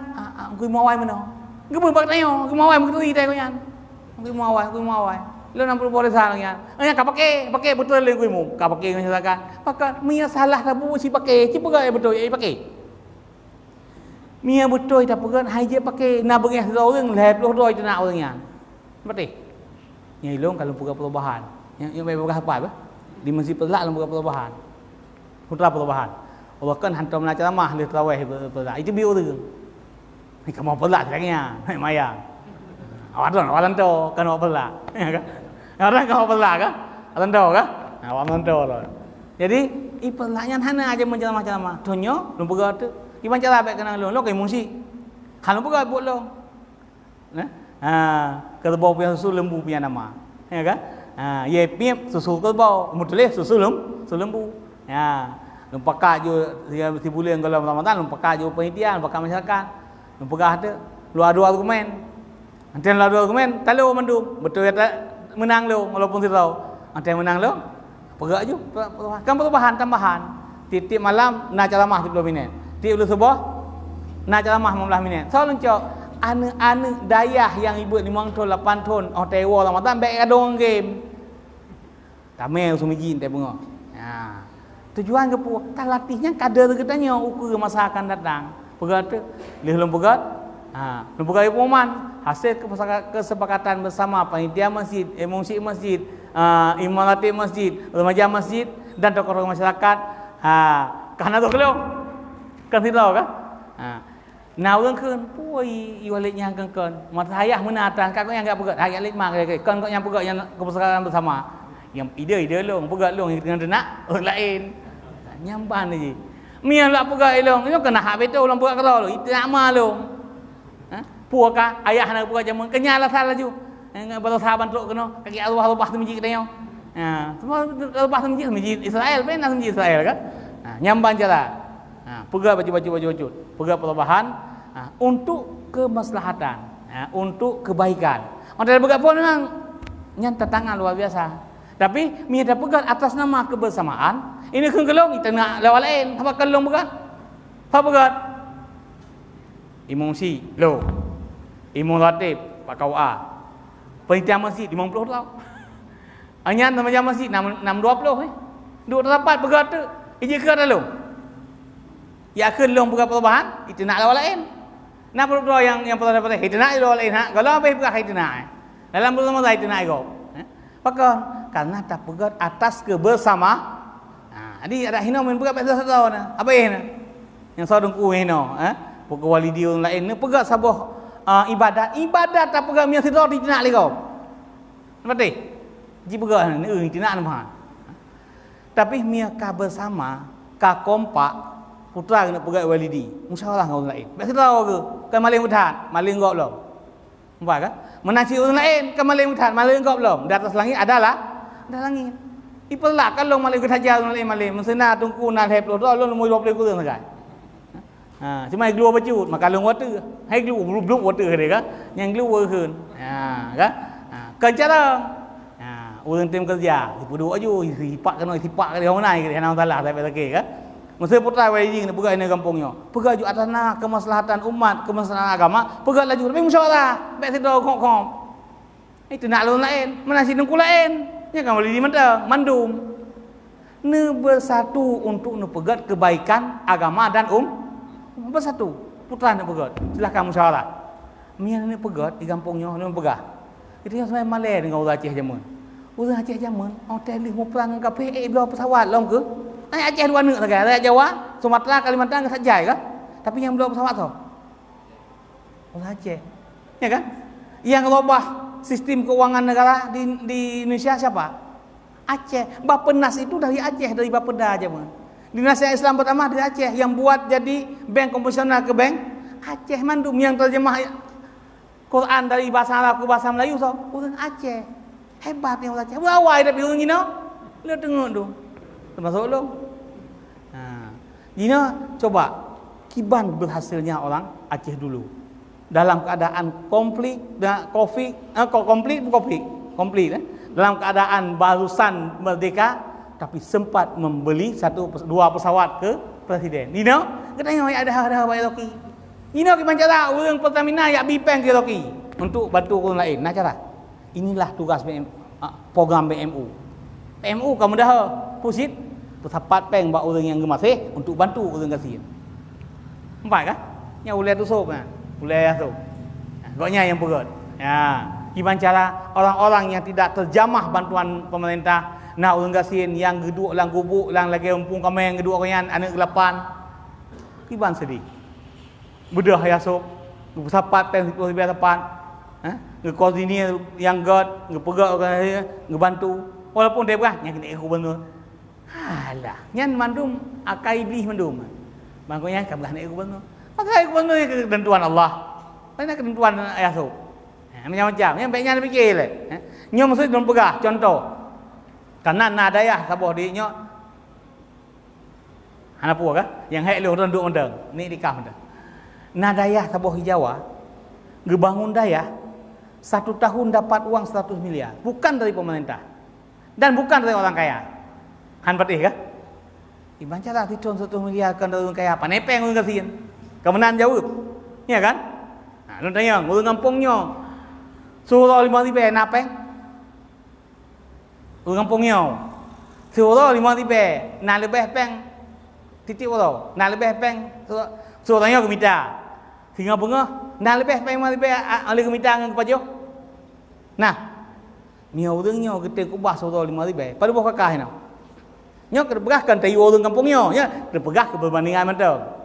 ku imum awai meno. Gebur bak tanya, ku imum awai mengtui tai koyan. Ku imum awai. Lo 60 boleh salah yan. Anya ka pakai betul le ku imum. Ka pakai masyarakat. Pakai mia salah rabu si pakai, ci pegah betul ai pakai. Mia betul tak pegan hai je pakai na bengih orang lep lo roi nak orang yang. Betul. Nyai long kalau buka perubahan. Yang buka apa? Di masjid pelak buka perubahan. Putra perubahan. Allah kan hantar nak ceramah di tarawih pelak. Itu biu tu. Ni kamu pelak lagnya. Hai maya. Awalan tu kan awak pelak. Orang kamu pelak kan? Awalan tu kan? Awalan tu lah. Jadi i pelaknya hana aja menceramah-ceramah. Tonyo belum buka tu. Iban cara baik kena lo kai musi. Kalau buka buat lo. Kerbau punya susu lembu punya nama. Ya kan? Ye piep susu kerbau, mutuleh susu lembu. Ya. Lumpaka jo si bulan kalau Ramadan lumpaka jo panitia, lumpaka masyarakat. Lumpaka ada lu adu argumen. Nanti lu adu argumen, kalau mendung betul kata menang lo walaupun tidak tahu. Nanti menang lo. Pegak jo. Kan perubahan tambahan. Titik malam nak ceramah 30 minit. Tiap lu subuh nak ceramah 15 minit. So lencok anak-anak dayah yang ibu 5 tahun 8 tahun tewa Ramadan baik kadang game. Tamel sumijin teh bunga. Tujuan ke pu tak latihnya kadar katanya ukur masa akan datang. Pegat lelum pegat. Lelum pegat pengumuman hasil kesepakatan bersama panitia masjid, MC masjid, imam ratib masjid, remaja masjid dan tokoh-tokoh masyarakat. Karena tu kalau kan tidak kan? Nào gần khơn, ui, yêu lệ nhang kan. Mata ayah mana atas, kau yang enggak pegat, ayah lek mak lek, kan kau yang pegat yang kebesaran bersama. Yang ide long, pegat long dengan denak orang lain. Nyamban aja. Mia lah pegat long, itu kena hak betul long pegat kau long, itu nama long. Puaka ayah nak pegat jaman, kenyala salah ju. Enggak baru sahabat tu kena, kaki Allah lepas tu masjid kita yo. Semua lepas tu masjid Israel, benar masjid Israel kan? Nyamban jalan. Pegat baju, pegat perubahan untuk kemaslahatan, untuk kebaikan. Orang pegat pun memang nyata tangan luar biasa. Tapi minta pegat atas nama kebersamaan. Ini kelong kita nak lawan lain. Apa kelong pegat? Apa pegat? Imam si lo, imam ratib Pak KUA, panitia masjid 50 tau. Hanya nama masjid 620 duduk rapat pegat tu. Ije ke dalam. Ya akan long pegat perubahan, itu nak lawan lain. Nak perlu yang perlu dapat itu nak lawan lain. Kalau apa pegat itu nak. Dalam bersama itu nak go. Pakon karena tak pegat atas kebersama. Jadi ada hina main pegat pasal satu na. Apa ini? Yang saudung ku hina, pegat walidi orang lain ni pegat sabah ibadat tak pegat mian situ di nak lego. Betul? Ji pegat ni itu nak nama. Tapi mian ka bersama, ka kompak putra kena pegat walidi. Musyawarah dengan orang lain. Biasa tahu ke? Kan maling bertahan, maling gok lo. Nampak kan? Menasi orang lain ke maling uthan, maling kau belum. Di atas langit adalah ada langit. Ipelak kalau maling ketajar orang lain maling. Mesena tungku nak heplo tu Allah nombor 20 kurang sangat. Cuma ai glue baju, maka long water. Hai glue blue water dia kan. Yang glue hơn. Kan? Kan cara orang tim kerja, duduk aja, sipak ke dia orang lain ke dia nak salah sampai lagi kan. Masa putra wajing ni pegang ni kampungnya. Pegang ju atas nak kemaslahatan umat, kemaslahatan agama, pegang laju tapi musyawarah. Baik sedar kong-kong. Itu nak lawan lain, menasi dengku lain. Ya kan boleh di mana? Mandum. Ne bersatu untuk ne pegat kebaikan agama dan bersatu. Putra ne pegat. Silakan musyawarah. Mian ni pegat di kampungnya, ne pegang. Itu yang sampai malai dengan orang Aceh zaman. Orang Aceh zaman, hotel ni mau perang dengan KPI belah pesawat long ke? Aceh dua negara kan, Rakyat Jawa, Sumatera, Kalimantan ke Sajai kan? Tapi yang belah pesawat tu orang Aceh. Ya kan? Yang robah sistem keuangan negara di Indonesia siapa? Aceh. Bapenas itu dari Aceh, dari Bapeda zaman. Dinasti Islam pertama dari Aceh yang buat jadi bank konvensional ke bank Aceh mandum yang terjemah Quran dari bahasa Arab ke bahasa Melayu so. Orang Aceh. Hebat yang orang Aceh. Wawai tapi orang Cina. Lihat tengok tu. Termasuk lu. Cina coba kiban berhasilnya orang Aceh dulu. Dalam keadaan konflik. Dalam keadaan barusan merdeka tapi sempat membeli 1-2 pesawat ke presiden. Nino, katanya ada bayar loki. Nino gimana cara orang Pertamina yak bipeng ke loki untuk bantu orang lain. Nah cara. Inilah tugas program BMU. BMU kamu dah pusit tersapat peng bak orang yang gemasih untuk bantu orang kasihan. Nampak kan? Yang ulai tu sok kan? Ulai tu. Goknya yang perut. Ya, gimana cara orang-orang yang tidak terjamah bantuan pemerintah nak orang kasihan yang geduk lang gubuk lang lagi umpung kami yang geduk orang anak ke-8. Gimana sedih. Bedah ya sok. Tersapat peng situ biar tepat. Ngekoordinir yang god, ngepegak orang ngebantu. Walaupun dia berah yang kena gubernur. Alah, nyan mandum akai iblis mandum. Makanya kamu nak gubernur. Akai gubernur yang ketentuan Allah. Mana ketentuan ayah tu. Macam-macam. Yang baiknya dia fikir lah. Nyo mesti dalam pegah. Contoh. Kanan nadayah sabuh di nyo. Hana puak kah? Yang hek lu renduk ondeng. Ni dikah ondeng. Nadayah sabuh Jawa. Ngebangun dayah 1 tahun dapat uang 100 miliar. Bukan dari pemerintah. Dan bukan dari orang kaya. Han patih kah? Gimana cara ditun 1 miliar kan dari orang kaya? Panepeng orang kasihan. Kemenan jawab. Ya kan? Nah, lu tanya, orang kampungnya suruh 5 ribu napeng. Orang kampungnya suruh 5 ribu nak lebih peng. Titik orang. Nak lebih peng. Suruh tanya ke minta. Singa bunga, nak lebih peng 5 ribu oleh ke minta dengan kepajo. Nah, ni orangnya kita kubah suruh 5 ribu. Pada buah kakak ni. Nyo keberahkan tayu orang kampungnya, ya, terpegah ke perbandingan mata.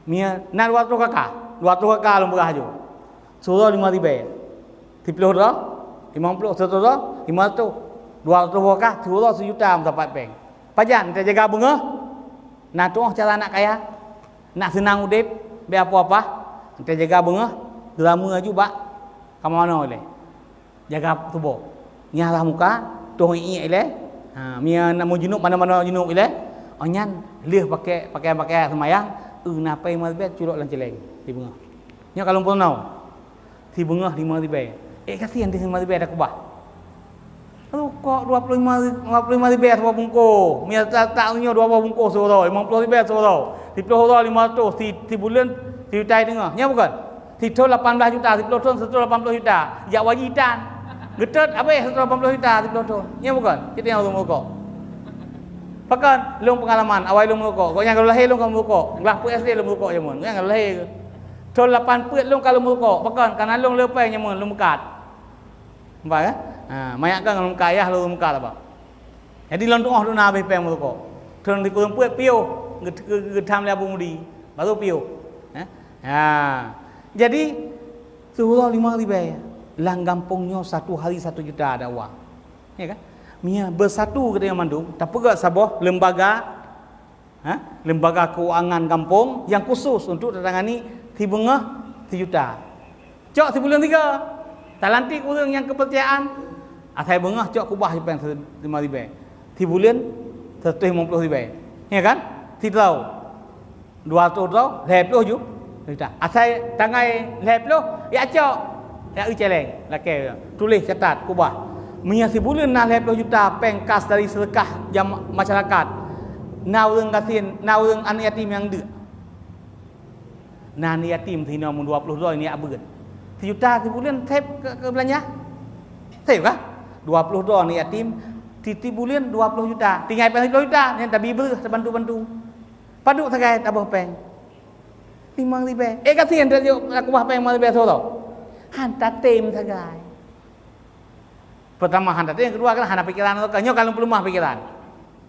Mia nak 200 kakak, 200 kakak lu berah jo. Suruh 5 ribu. 30 dah, 50 100 dah, 500. 200 kakak suruh 1 juta dapat peng. Pajan kita jaga bunga. Nak tu cara nak kaya. Nak senang udip, biar apa-apa. Kita jaga bunga, drama juga. Kamu mana boleh? Jaga tubuh. Nyala muka, tu iik le. Mia nak mau junub mana-mana junub ile. Onyan leh pakai semayang, napai mazbet curok lan celeng di bunga. Nya kalau pun tahu. Di bunga 5 ribu. Kasihan di 5 ribu ada kubah. Aduh kok 25 ribu sebuah bungkus. Mia tak nya 20 bungkus suruh, 50 ribu suruh. 10 suruh 500 di bulan di juta dengar. Nya bukan. Di 18 juta, 10 tahun 180 juta. Jak wajitan. Getet apa 180 juta 10 tahun. Nya bukan. Kita yang orang merokok. Pakan long pengalaman awal long merokok. Kau yang kalau lahir long kamu merokok. Gelah pu SD long merokok jamun. Yang kalau lahir. Tahun 8 put long kalau merokok. Pakan kana long lepai jamun long mekat. Nampak kan? Mayak kan long kaya long mekat apa. Jadi long tengah tu nak habis peng merokok. Tahun di kurang put piu. Getam le abu mudi. Baru piu. Jadi suruh 5 ribu. Lang kampungnya 1 hari 1 juta ada uang. Ya kan? Mia bersatu kita mandum, tapi juga sabah lembaga lembaga keuangan kampung yang khusus untuk tangani tibungah 1 juta. Cok sebulan 3 Talantik orang yang kepercayaan. Atai bengah cok kubah peng 5,000. Ti bulan 150,000. Ya kan? Ti tahu. 200 tahu, 20 ju. Kita. Asai tangai 20, ya cok. Ya celeng. Laki tulis catat kubah. Mia sebulan nak 20 juta peng kas dari sedekah jam masyarakat. Na orang kasin, na orang anak yatim yang dek. Nah, ni yatim thì nó muốn 20 dolar ni abang. 1 juta sebulan save ke belanja. Save kah? 20 dolar ni yatim, titi bulan 20 juta. Tinggal 10 juta, ni tabi ber bantu-bantu. Paduk sagai abah peng. 5,000. Kasihan dia aku bah peng 5,000 tau. Hantar tem sagai. Pertama hantar tem, yang kedua kan hantar pikiran tu kan. Nyo kalau belum mah pikiran.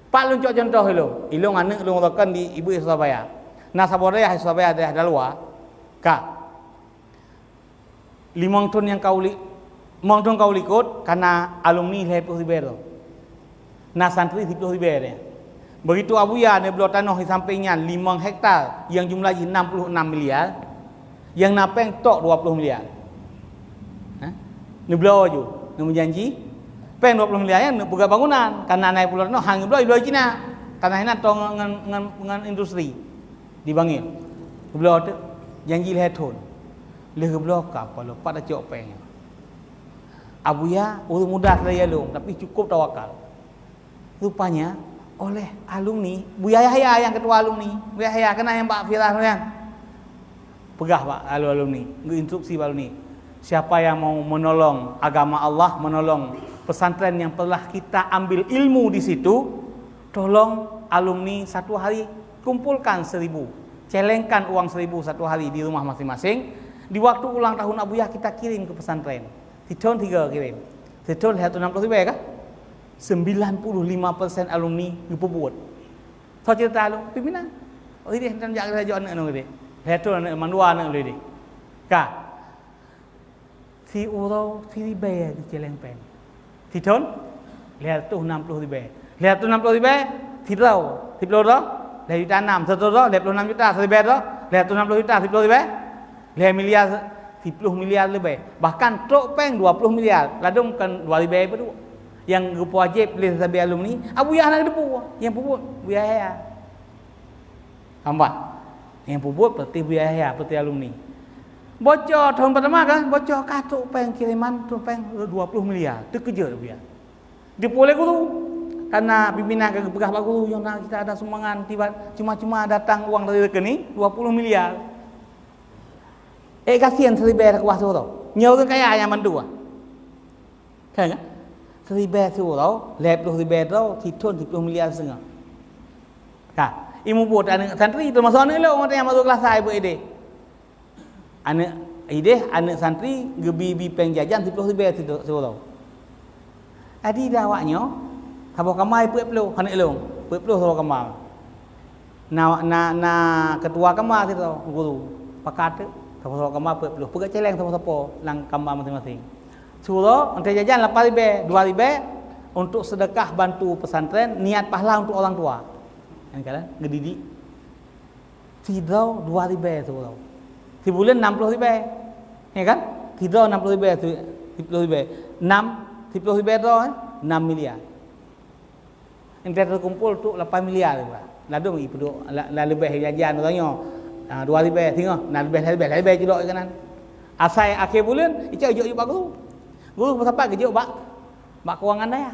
Pak lun contoh hello. Ilung anak lung rokan di ibu Surabaya. Nah saboraya Surabaya ada luar. Kak. 5 ton yang kau likut karena alumni 20,000 tu. Nah santri 10,000 dia. Begitu Abuya ni belah tanah di sampingnya 5 hektar yang jumlahnya 66 miliar. Yang napeng tok 20 miliar. Ni belah je. Ni menjanji peng 20 miliar yang nak buka bangunan karena naik pulau tanah hang belah Cina. Tanah ini tong dengan industri dibangil. Belah tu janji leh ton. Leh belah apa lo pada cok peng. Abuya orang muda saya long tapi cukup tawakal. Rupanya oleh alumni Buya Yahya yang ketua alumni. Buya Yahya kena yang Pak Firah kan. Pegah Pak alumni, instruksi alumni. Siapa yang mau menolong agama Allah, menolong pesantren yang telah kita ambil ilmu di situ, tolong alumni satu hari kumpulkan 1,000. Celengkan uang 1,000 satu hari di rumah masing-masing. Di waktu ulang tahun Abuya kita kirim ke pesantren. Tahun 3 kirim. Tahun 160,000 kah? 95% alumni dipubuat. Tahu cerita lu? Pimpinan. Oh ini hendak jaga raja anak anak dia. Tahun anak mandua anak dia. Kah? Si urau si riba di Celengpeng. Tahun 160,000. 160,000 tidak. Tidak dah. Dari tanam 1 dah 26 juta 1,000 dah. 160 juta 10,000. 5 miliar 10 miliar lebih. Bahkan truk peng 20 miliar. Ladung kan 2,000 berdua. Yang grup wajib boleh sabi alumni. Abuya nak depu. Yang puput Buya Yahya. Hambat. Yang puput peti Buya Yahya, peti alumni. Bocor tahun pertama kan, bocor katuk peng kiriman tu peng 20 miliar. Tu kerja Buya. Dia boleh guru. Karena pimpinan ke pegah pak guru yang nak kita ada sumbangan tiba cuma datang uang dari rekening 20 miliar. Kasihan 1,000 kuasa tu. Nyawa orang kaya yang mandu ah. Kan? 1,000 tu tau, 20,000 tau, titon 10 miliar setengah. Kak, imu buat anak santri termasuk anak lo orang yang masuk kelas saya buat ide. Anak santri gebi peng jajan 10,000 tu tau. Adi dah awaknya, habis kamai puet pelu, anak lo, puet pelu habis kamai. Na ketua kamai tu tau, guru, pakat tu, habis kamai puet pelu, pegat celeng siapa-siapa lang kamai masing-masing. Suruh untuk jajan 8,000, 2,000 untuk sedekah bantu pesantren, niat pahala untuk orang tua. Kan kala ngedidik. Tidau 2,000 suruh. Sebulan 60,000. Ya kan? Tidau 60,000, 10,000. 10,000 tu 6 miliar. Yang terkumpul tu 8 miliar juga. Ladung ibu duk lebih jajan katanya. 2,000 tengok, lebih jedok kanan. Asai akhir bulan, ijak pak guru. Guru berapa kerja bak kewangan daya.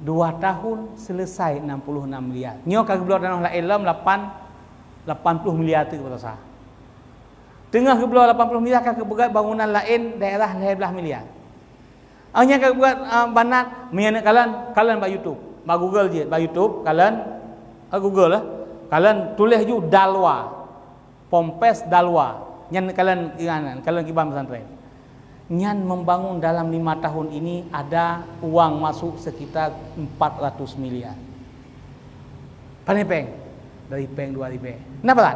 2 tahun selesai 66 miliar. Nyo kagak belah tanah la ilm 80 miliar tu berasa. Tengah ke belah 80 miliar kagak buat bangunan lain daerah 11 miliar. Hanya kagak buat banat mian kalian bak YouTube, bak Google je, bak YouTube kalian Google lah. Kalian tulis ju Dalwa. Pompes Dalwa. Nyan kalian kibam pesantren. Nyan membangun dalam 5 tahun ini ada uang masuk sekitar 400 miliar. Pandai peng dari peng 2,000. Kenapa tak?